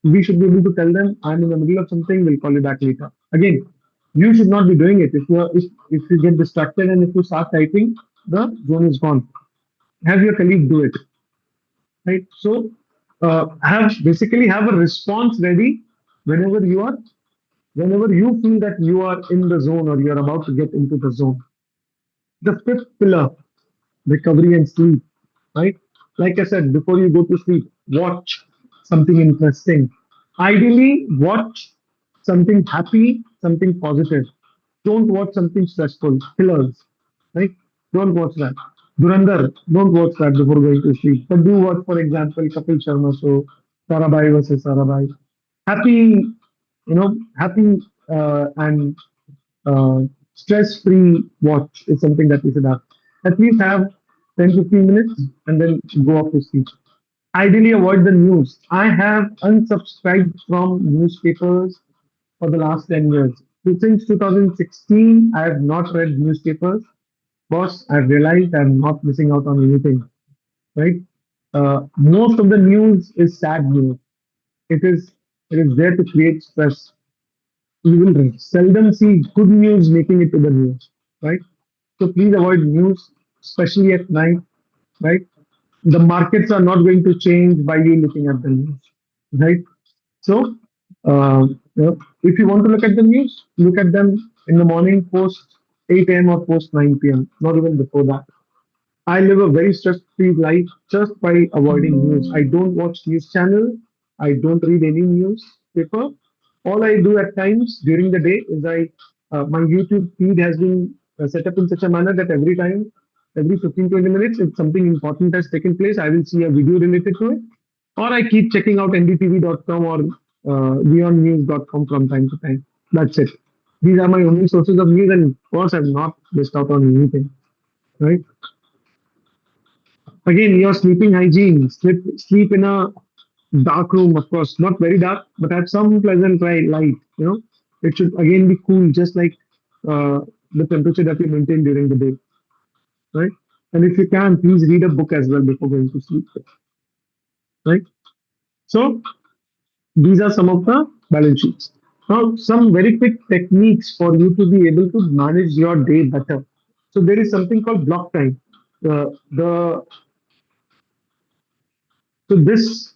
We should be able to tell them, I'm in the middle of something, we'll call you back later. Again, you should not be doing it. If you get distracted and if you start typing, the zone is gone. Have your colleague do it, right? So have basically have a response ready whenever you are whenever you feel that you are in the zone or you're about to get into the zone. The fifth pillar, recovery and sleep, right? Like I said, before you go to sleep, watch something interesting. Ideally, watch something happy, something positive. Don't watch something stressful, killers, right? Don't watch that. Durandar, don't watch that before going to sleep. But do watch, for example, Kapil Sharma show, Tarabai versus Sarabai. Happy, happy and stress-free watch is something that we should have. At least have 10-15 minutes and then go off to sleep. Ideally, avoid the news. I have unsubscribed from newspapers for the last 10 years. So since 2016, I have not read newspapers. Boss, I've realized I'm not missing out on anything, right? Most of the news is sad news. It is it is there to create stress. You will seldom see good news making it to the news, right? So please avoid news, especially at night, right? The markets are not going to change by you looking at the news, right? So, if you want to look at the news, look at them in the morning post 8 a.m. or post 9 p.m., not even before that. I live a very stress-free life just by avoiding news. I don't watch news channel. I don't read any newspaper. All I do at times during the day is my YouTube feed has been set up in such a manner that every time, every 15-20 minutes, if something important has taken place, I will see a video related to it, or I keep checking out ndtv.com or beyondnews.com from time to time. That's it. These are my only sources of news, and of course, I've not missed out on anything. Right? Again, your sleeping hygiene. Sleep in a dark room, of course, not very dark, but have some pleasant light. It should again be cool, just like uh, the temperature that you maintain during the day, right? And if you can, please read a book as well before going to sleep, right? So these are some of the balance sheets. Now, some very quick techniques for you to be able to manage your day better. So there is something called block time. The so this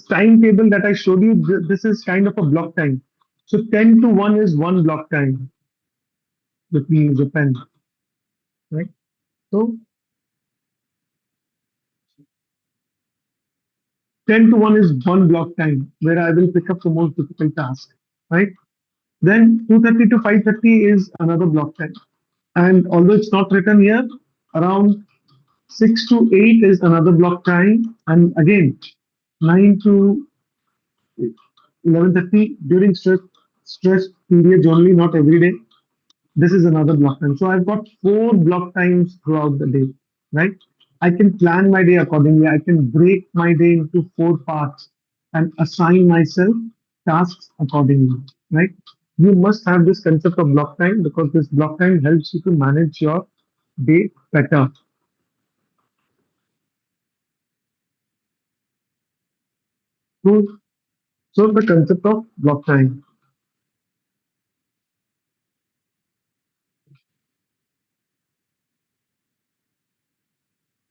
timetable that I showed you, this is kind of a block time. So 10 to 1 is one block time with me use a pen, right? So 10 to 1 is one block time where I will pick up the most difficult task, right? Then 2:30 to 5:30 is another block time. And although it's not written here, around 6 to 8 is another block time. And again, 9 to 11:30 during stress periods only, not every day. This is another block time. So I've got four block times throughout the day, right? I can plan my day accordingly. I can break my day into four parts and assign myself tasks accordingly, right? You must have this concept of block time because this block time helps you to manage your day better. So, so the concept of block time.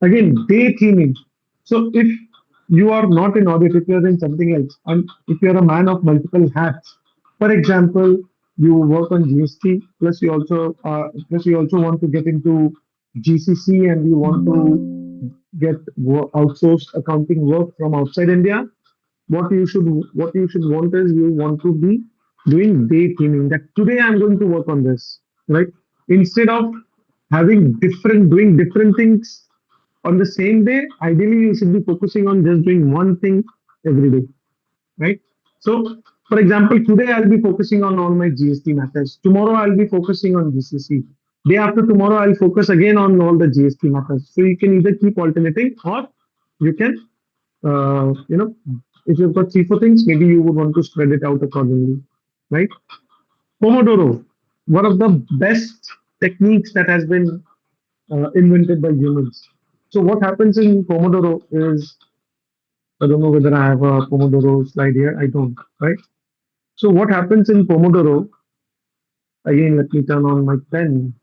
Again, day theming. So if you are not in audit, if you are in something else, and if you are a man of multiple hats, for example, you work on GST, plus you also want to get into GCC and you want to get outsourced accounting work from outside India. What you should want is you want to be doing day theming. That today I'm going to work on this, right? Instead of doing different things on the same day, ideally you should be focusing on just doing one thing every day, right? So For example, today I'll be focusing on all my GST matters. Tomorrow I'll be focusing on GCC. Day after tomorrow I'll focus again on all the GST matters. So you can either keep alternating, or you can, if you've got three, four things, maybe you would want to spread it out accordingly, right? Pomodoro, one of the best techniques that has been invented by humans. So what happens in Pomodoro is, I don't know whether I have a Pomodoro slide here. I don't, right? So what happens in Pomodoro? Again, let me turn on my pen.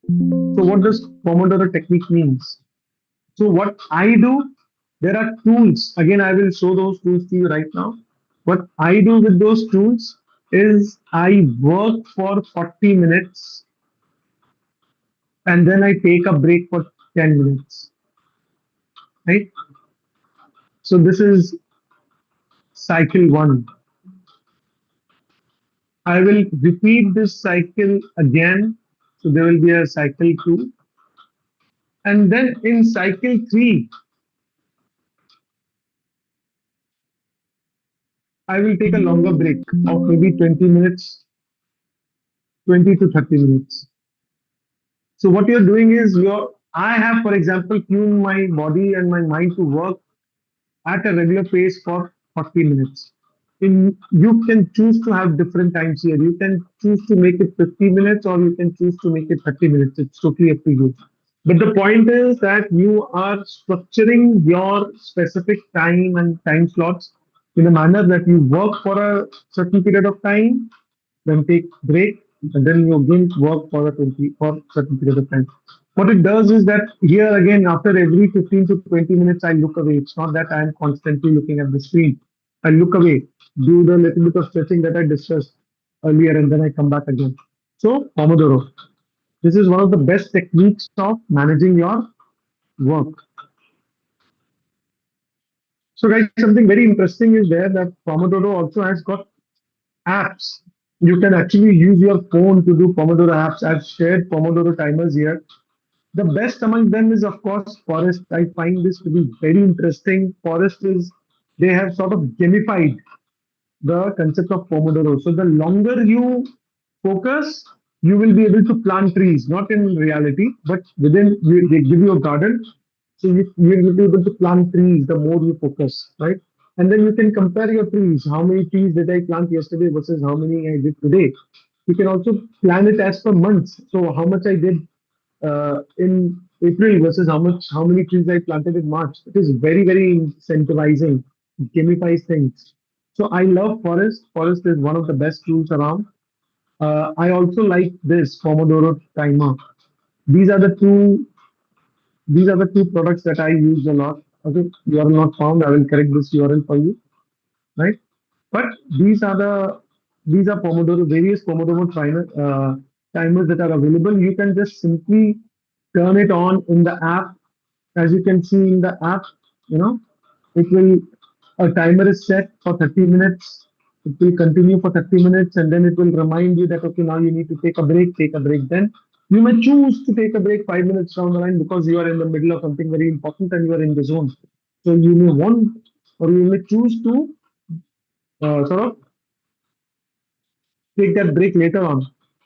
So what does Pomodoro technique means? So what I do, there are tools. Again, I will show those tools to you right now. What I do with those tools is I work for 40 minutes and then I take a break for 10 minutes, right? So this is cycle one. I will repeat this cycle again. So there will be a cycle two. And then in cycle three, I will take a longer break of maybe 20 minutes, 20 to 30 minutes. So what you're doing is I have, for example, tuned my body and my mind to work at a regular pace for 40 minutes. You can choose to have different times here. You can choose to make it 50 minutes or you can choose to make it 30 minutes. It's totally up to you. But the point is that you are structuring your specific time and time slots in a manner that you work for a certain period of time, then take break, and then you again work for a 20 for certain period of time. What it does is that here again, after every 15 to 20 minutes, I look away. It's not that I am constantly looking at the screen. I look away, do the little bit of stretching that I discussed earlier, and then I come back again. So, Pomodoro. This is one of the best techniques of managing your work. So, guys, something very interesting is there that Pomodoro also has got apps. You can actually use your phone to do Pomodoro apps. I've shared Pomodoro timers here. The best among them is, of course, Forest. I find this to be very interesting. Forest is, they have sort of gamified the concept of Pomodoro. So the longer you focus, you will be able to plant trees, not in reality, but they give you a garden. So you will be able to plant trees the more you focus, right? And then you can compare your trees. How many trees did I plant yesterday versus how many I did today? You can also plan it as per months. So how much I did in April versus how many trees I planted in March. It is very, very incentivizing, gamifies things. So I love Forest. Forest is one of the best tools around. I also like this Pomodoro timer. These are the two. These are the two products that I use a lot. Okay, you are not found. I will correct this URL for you, right? But these are Pomodoro various Pomodoro timers that are available. You can just simply turn it on in the app. As you can see in the app, you know, it will a timer is set for 30 minutes. It will continue for 30 minutes and then it will remind you that okay, now you need to take a break, take a break. Then you may choose to take a break 5 minutes down the line because you are in the middle of something very important and you are in the zone. So you may want or you may choose to sort of take that break later on.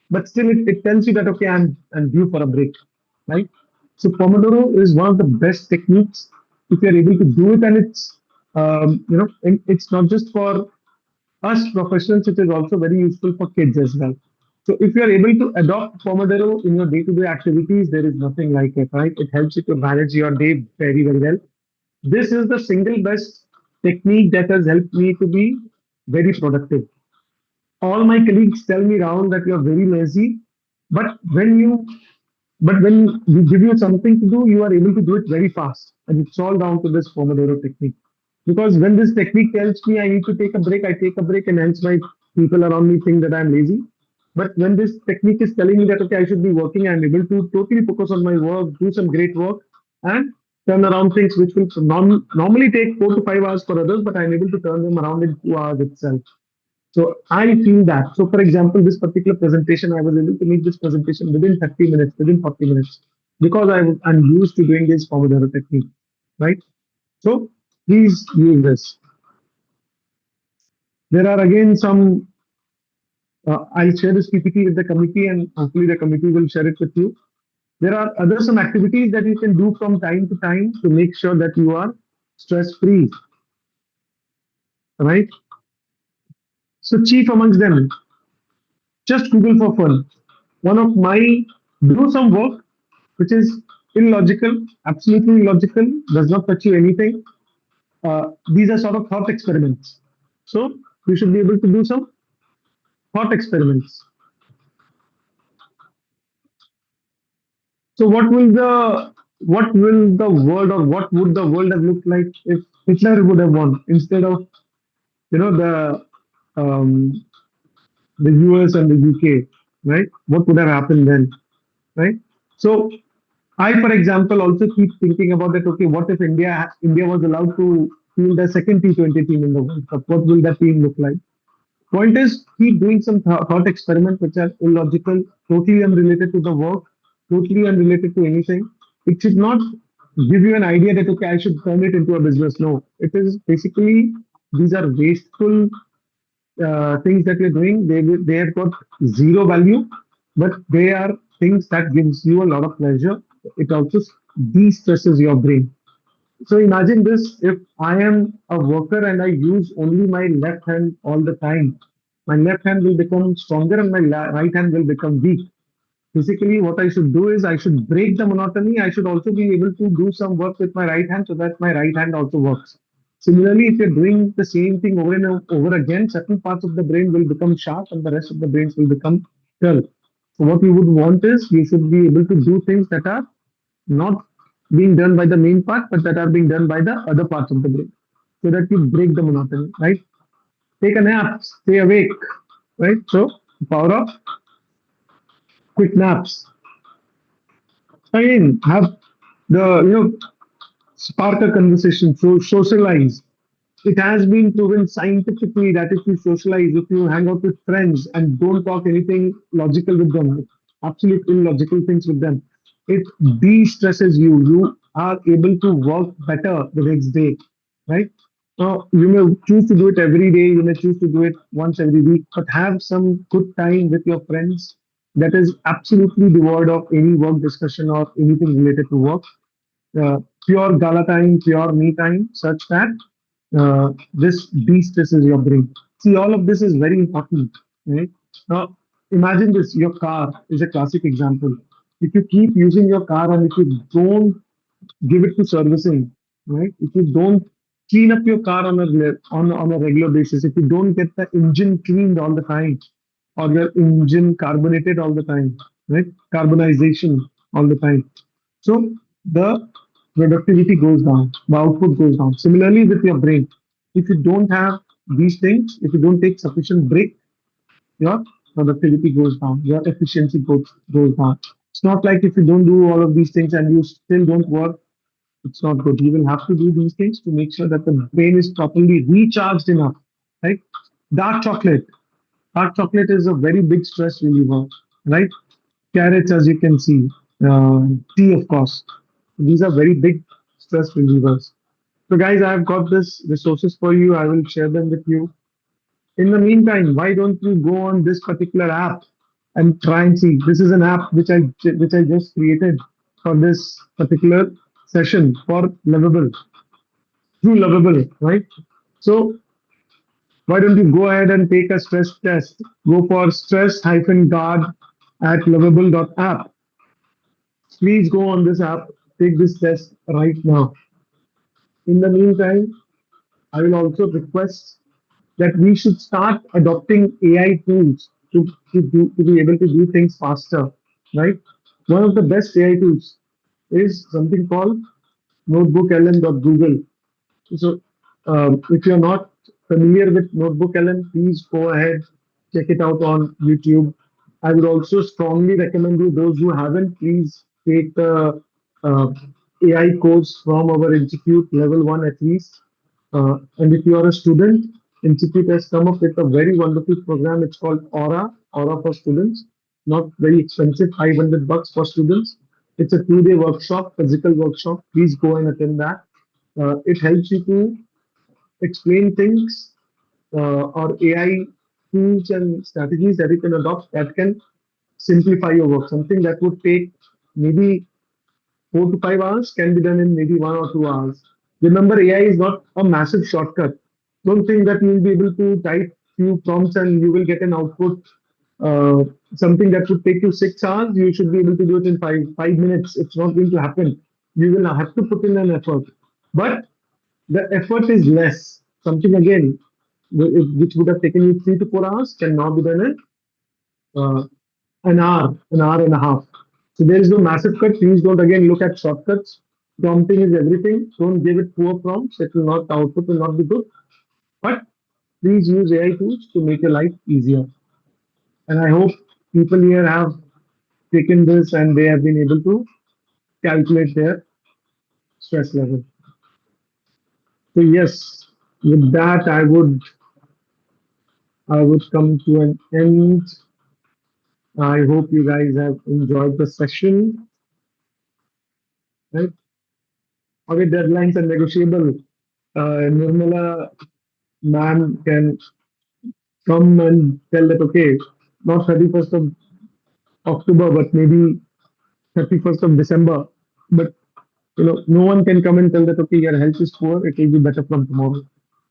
But still, it tells you that okay, I'm due for a break, right? So Pomodoro is one of the best techniques if you're able to do it, and it's not just for us professionals; it is also very useful for kids as well. So if you are able to adopt Pomodoro in your day-to-day activities, there is nothing like it, right? It helps you to manage your day very, very well. This is the single best technique that has helped me to be very productive. All my colleagues tell me, Rahul, that you're very lazy. But when we give you something to do, you are able to do it very fast. And it's all down to this Pomodoro technique. Because when this technique tells me I need to take a break, I take a break, and hence my people around me think that I'm lazy. But when this technique is telling me that okay, I should be working, I'm able to totally focus on my work, do some great work, and turn around things which will normally take 4 to 5 hours for others, but I'm able to turn them around in 2 hours itself. So I feel that. So for example, this particular presentation, I was able to make this presentation within 30 minutes, within 40 minutes. because I'm used to doing this Pomodoro technique, right? So please use this. There are again some, I'll share this PPT with the committee and hopefully the committee will share it with you. There are other some activities that you can do from time to time to make sure that you are stress free, right? So chief amongst them, just Google for fun. One of my, do some work which is illogical, absolutely illogical, does not touch you anything. These are sort of thought experiments. So you should be able to do some thought experiments. So what will the world, or what would the world have looked like if Hitler would have won instead of, the um, the US and the UK, right? What would have happened then, right? So I, for example, also keep thinking about that. Okay, what if India was allowed to field the second T20 team in the World Cup? What will that team look like? Point is, keep doing some thought experiments which are illogical, totally unrelated to the work, totally unrelated to anything. It should not give you an idea that okay, I should turn it into a business. No, it is basically, these are wasteful things that you're doing. They have got zero value, but they are things that gives you a lot of pleasure. It also de-stresses your brain. So imagine this: if I am a worker and I use only my left hand all the time, my left hand will become stronger and my right hand will become weak. Basically, what I should do is I should break the monotony. I should also be able to do some work with my right hand so that my right hand also works. Similarly, if you're doing the same thing over and over again, certain parts of the brain will become sharp and the rest of the brains will become dull. So what you would want is you should be able to do things that are not being done by the main part, but that are being done by the other parts of the brain, so that you break the monotony, right? Take a nap, stay awake, right? So, power of quick naps. Again, have the, spark a conversation, so socialize. It has been proven scientifically that if you socialize, if you hang out with friends and don't talk anything logical with them, absolute illogical things with them, it de-stresses you. You are able to work better the next day, right? Now, you may choose to do it every day, you may choose to do it once every week, but have some good time with your friends that is absolutely devoid of any work discussion or anything related to work. Pure gala time, pure me time, such that this de-stresses your brain. See, all of this is very important, right? Now, imagine this: your car is a classic example. If you keep using your car and if you don't give it to servicing, right? If you don't clean up your car on a regular basis, if you don't get the engine cleaned all the time, or your engine carbonated all the time, right? Carbonization all the time. So the productivity goes down, the output goes down. Similarly, with your brain, if you don't have these things, if you don't take sufficient break, your productivity goes down, your efficiency goes down. It's not like if you don't do all of these things and you still don't work, it's not good. You will have to do these things to make sure that the brain is properly recharged enough, right? Dark chocolate. Dark chocolate is a very big stress reliever, right? Carrots, as you can see, tea, of course. These are very big stress relievers. So, guys, I've got this resources for you. I will share them with you. In the meantime, why don't you go on this particular app and try and see? This is an app which I just created for this particular session for Lovable, through Lovable, right? So why don't you go ahead and take a stress test? Go for stress-guard at lovable.app. Please go on this app, take this test right now. In the meantime, I will also request that we should start adopting AI tools to be able to do things faster, right? One of the best AI tools is something called notebooklm.google. So, if you're not familiar with Notebook LM, please go ahead, check it out on YouTube. I would also strongly recommend you, those who haven't, please take the uh, AI course from our institute, level one at least. And if you are a student, institute has come up with a very wonderful program. It's called Aura for students. Not very expensive, 500 bucks for students. It's a 2 day workshop, physical workshop. Please go and attend that. It helps you to explain things or AI tools and strategies that you can adopt that can simplify your work. Something that would take maybe 4 to 5 hours can be done in maybe 1 or 2 hours. Remember, AI is not a massive shortcut. Don't think that you will be able to type few prompts and you will get an output. Uh, Something that would take you 6 hours, you should be able to do it in five minutes. It's not going to happen. You will have to put in an effort, but the effort is less. Something again, which would have taken you 3 to 4 hours, can now be done in uh, an hour and a half. So there is no massive cut. Please don't again look at shortcuts. Prompting is everything. Don't give it poor prompts. It will not, the output will not be good. But please use AI tools to make your life easier. And I hope people here have taken this and they have been able to calculate their stress level. So yes, with that I would come to an end. I hope you guys have enjoyed the session. Right? Okay, deadlines are negotiable. Nirmala ma'am can come and tell that, okay, not 31st of October, but maybe 31st of December. But no one can come and tell that, okay, your health is poor, it will be better from tomorrow.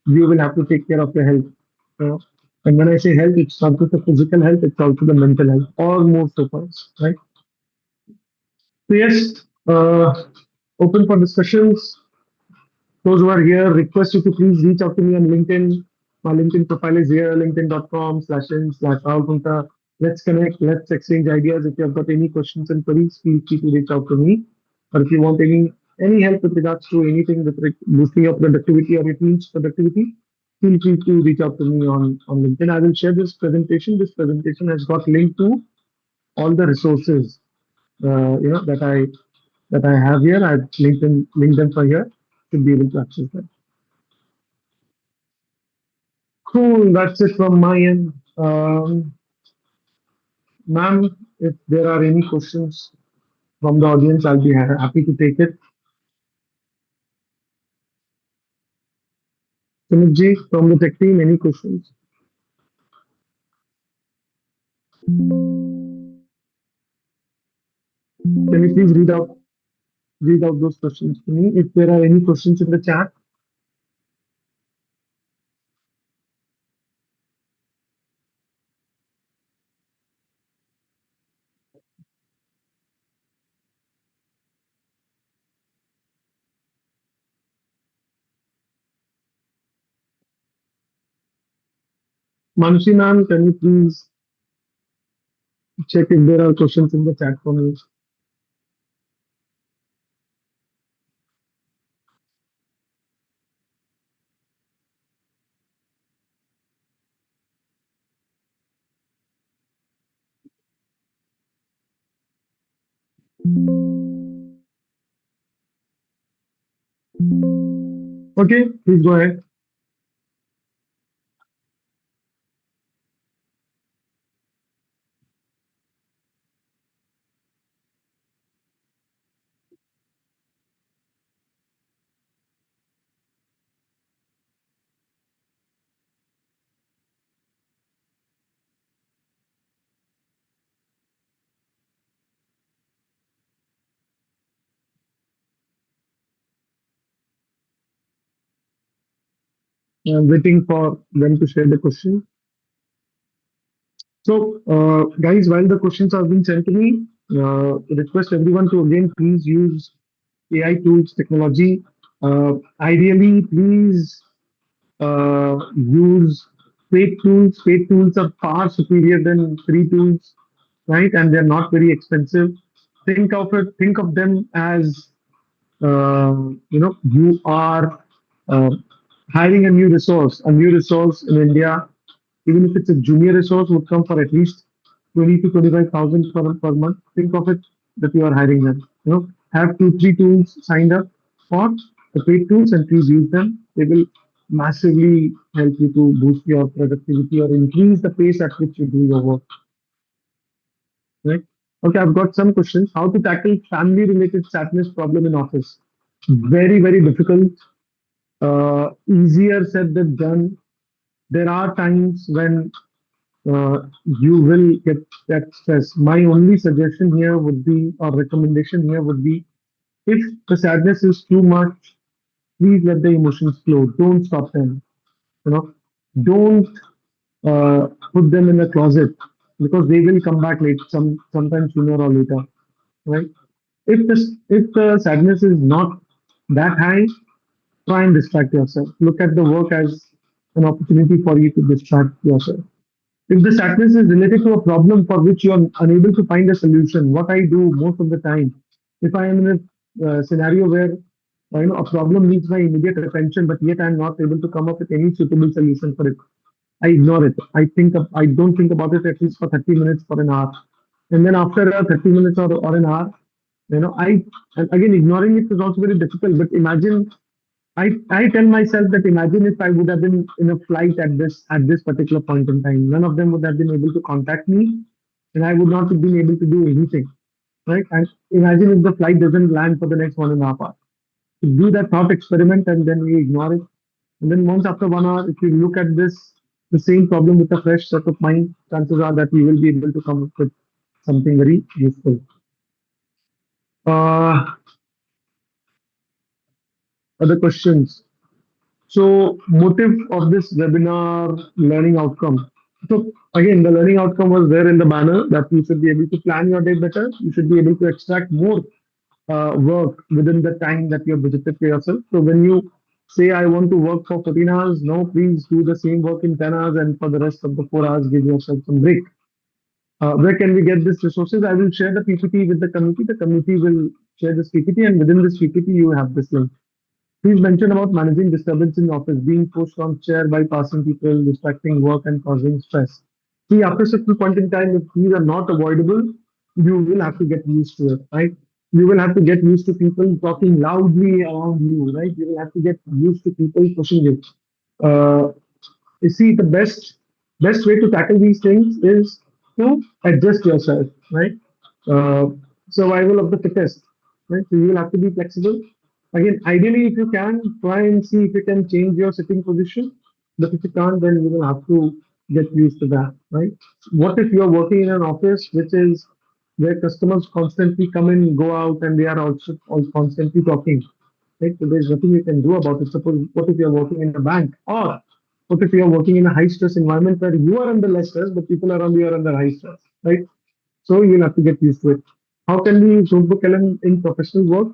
You will have to take care of your health. You know? And when I say health, it's not just the physical health, it's also the mental health, or most of us, right? So yes, open for discussions. Those who are here, request you to please reach out to me on LinkedIn. My LinkedIn profile is here, linkedin.com/in/Rahul Punta. Let's connect, let's exchange ideas. If you have got any questions and queries, feel free to reach out to me. Or if you want any help with regards to anything with boosting your productivity or your team's productivity, feel free to reach out to me on LinkedIn. I will share this presentation. This presentation has got link to all the resources that I have here. I've linked them for here to be able to access them. Cool, that's it from my end. Ma'am, if there are any questions from the audience, I'll be happy to take it. Sumit ji, from the tech team, any questions? Can you please read out those questions to me? If there are any questions in the chat, Manushi ma'am, can you please check if there are questions in the chat for me? Okay, please go ahead. I'm waiting for them to share the question. So, guys, while the questions are being sent to me, request everyone to again please use AI tools, technology. Ideally, please use paid tools. Paid tools are far superior than free tools, right? And they're not very expensive. Think of them as you are uh, hiring a new resource in India, even if it's a junior resource, would come for at least 20 to 25,000 per month. Think of it that you are hiring them. Have 2, 3 tools signed up for the paid tools and please use them. They will massively help you to boost your productivity or increase the pace at which you do your work. Right? Okay, I've got some questions. How to tackle family-related sadness problem in office? Very, very difficult. Easier said than done. There are times when you will get that stress. My only suggestion here would be, or recommendation here would be, if the sadness is too much, please let the emotions flow. Don't stop them. You know, don't put them in a closet because they will come back late. Sometimes sooner or later, right? If the sadness is not that high, try and distract yourself. Look at the work as an opportunity for you to distract yourself. If the sadness is related to a problem for which you are unable to find a solution, what I do most of the time, if I am in a scenario where a problem needs my immediate attention, but yet I am not able to come up with any suitable solution for it, I ignore it. I don't think about it at least for 30 minutes for an hour, and then after 30 minutes or an hour, I and again ignoring it is also very difficult. But imagine I tell myself that imagine if I would have been in a flight at this particular point in time, none of them would have been able to contact me, and I would not have been able to do anything, right? And imagine if the flight doesn't land for the next 1.5 hours. You do that thought experiment and then we ignore it. And then once after 1 hour, if you look at the same problem with a fresh set of mind, chances are that you will be able to come up with something very useful. Uh, Other questions? So, motive of this webinar, learning outcome. So, again, the learning outcome was there in the banner that you should be able to plan your day better. You should be able to extract more work within the time that you have budgeted for yourself. So, when you say, I want to work for 14 hours, no, please do the same work in 10 hours, and for the rest of the 4 hours, give yourself some break. Where can we get these resources? I will share the PPT with the committee. The committee will share this PPT, and within this PPT, you have this link. Please mention about managing disturbance in office, being pushed on chair by passing people, distracting work, and causing stress. See, after a certain point in time, if these are not avoidable, you will have to get used to it, right? You will have to get used to people talking loudly around you, right? You will have to get used to people pushing you. Uh, you see, the best way to tackle these things is to adjust yourself, right? Uh, Survival of the fittest, right? So you will have to be flexible. Again, ideally, if you can, try and see if you can change your sitting position. But if you can't, then you will have to get used to that, right? What if you are working in an office which is where customers constantly come in, go out, and they are also constantly talking, right? So there's nothing you can do about it. Suppose, what if you're working in a bank, or what if you're working in a high stress environment where you are under less stress, but people around you are under high stress, right? So you'll have to get used to it. How can we use Notebook LM in professional work?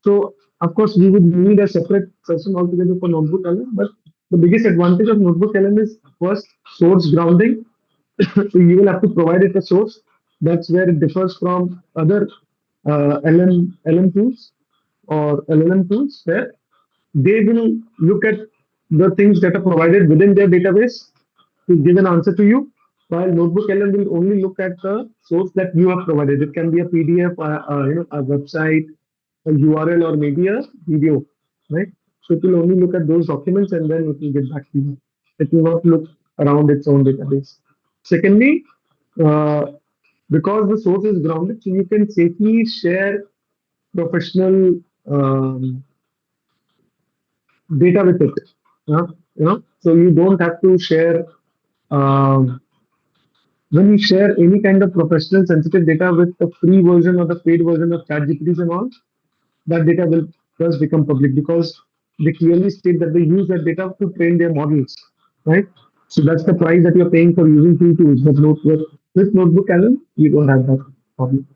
So of course we would need a separate session altogether for Notebook LM, but the biggest advantage of Notebook LM is first source grounding. So you will have to provide it a source. That's where it differs from other LM tools or LLM tools, where they will look at the things that are provided within their database to give an answer to you, while Notebook LM will only look at the source that you have provided. It can be a PDF, a website, a URL, or maybe a video, right? So it will only look at those documents and then it will get back to you. It will not look around its own database. Secondly, uh, because the source is grounded, so you can safely share professional data with it. So you don't have to share um, when you share any kind of professional sensitive data with the free version or the paid version of ChatGPTs and all, that data will first become public because they clearly state that they use that data to train their models, right? So that's the price that you're paying for using free tools. But with Notebook LM, you don't have that problem.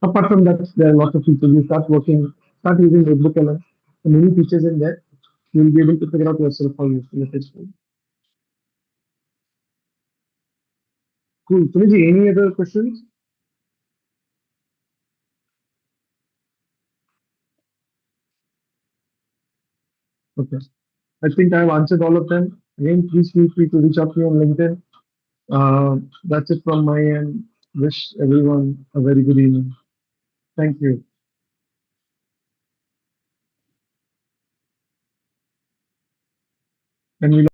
Apart from that, there are lots of features. You start using Notebook LM. So many features in there. You'll be able to figure out yourself how useful it is. Cool. Suniji, any other questions? Okay. I think I've answered all of them. Again, please feel free to reach out to me on LinkedIn. That's it from my end. Wish everyone a very good evening. Thank you. And we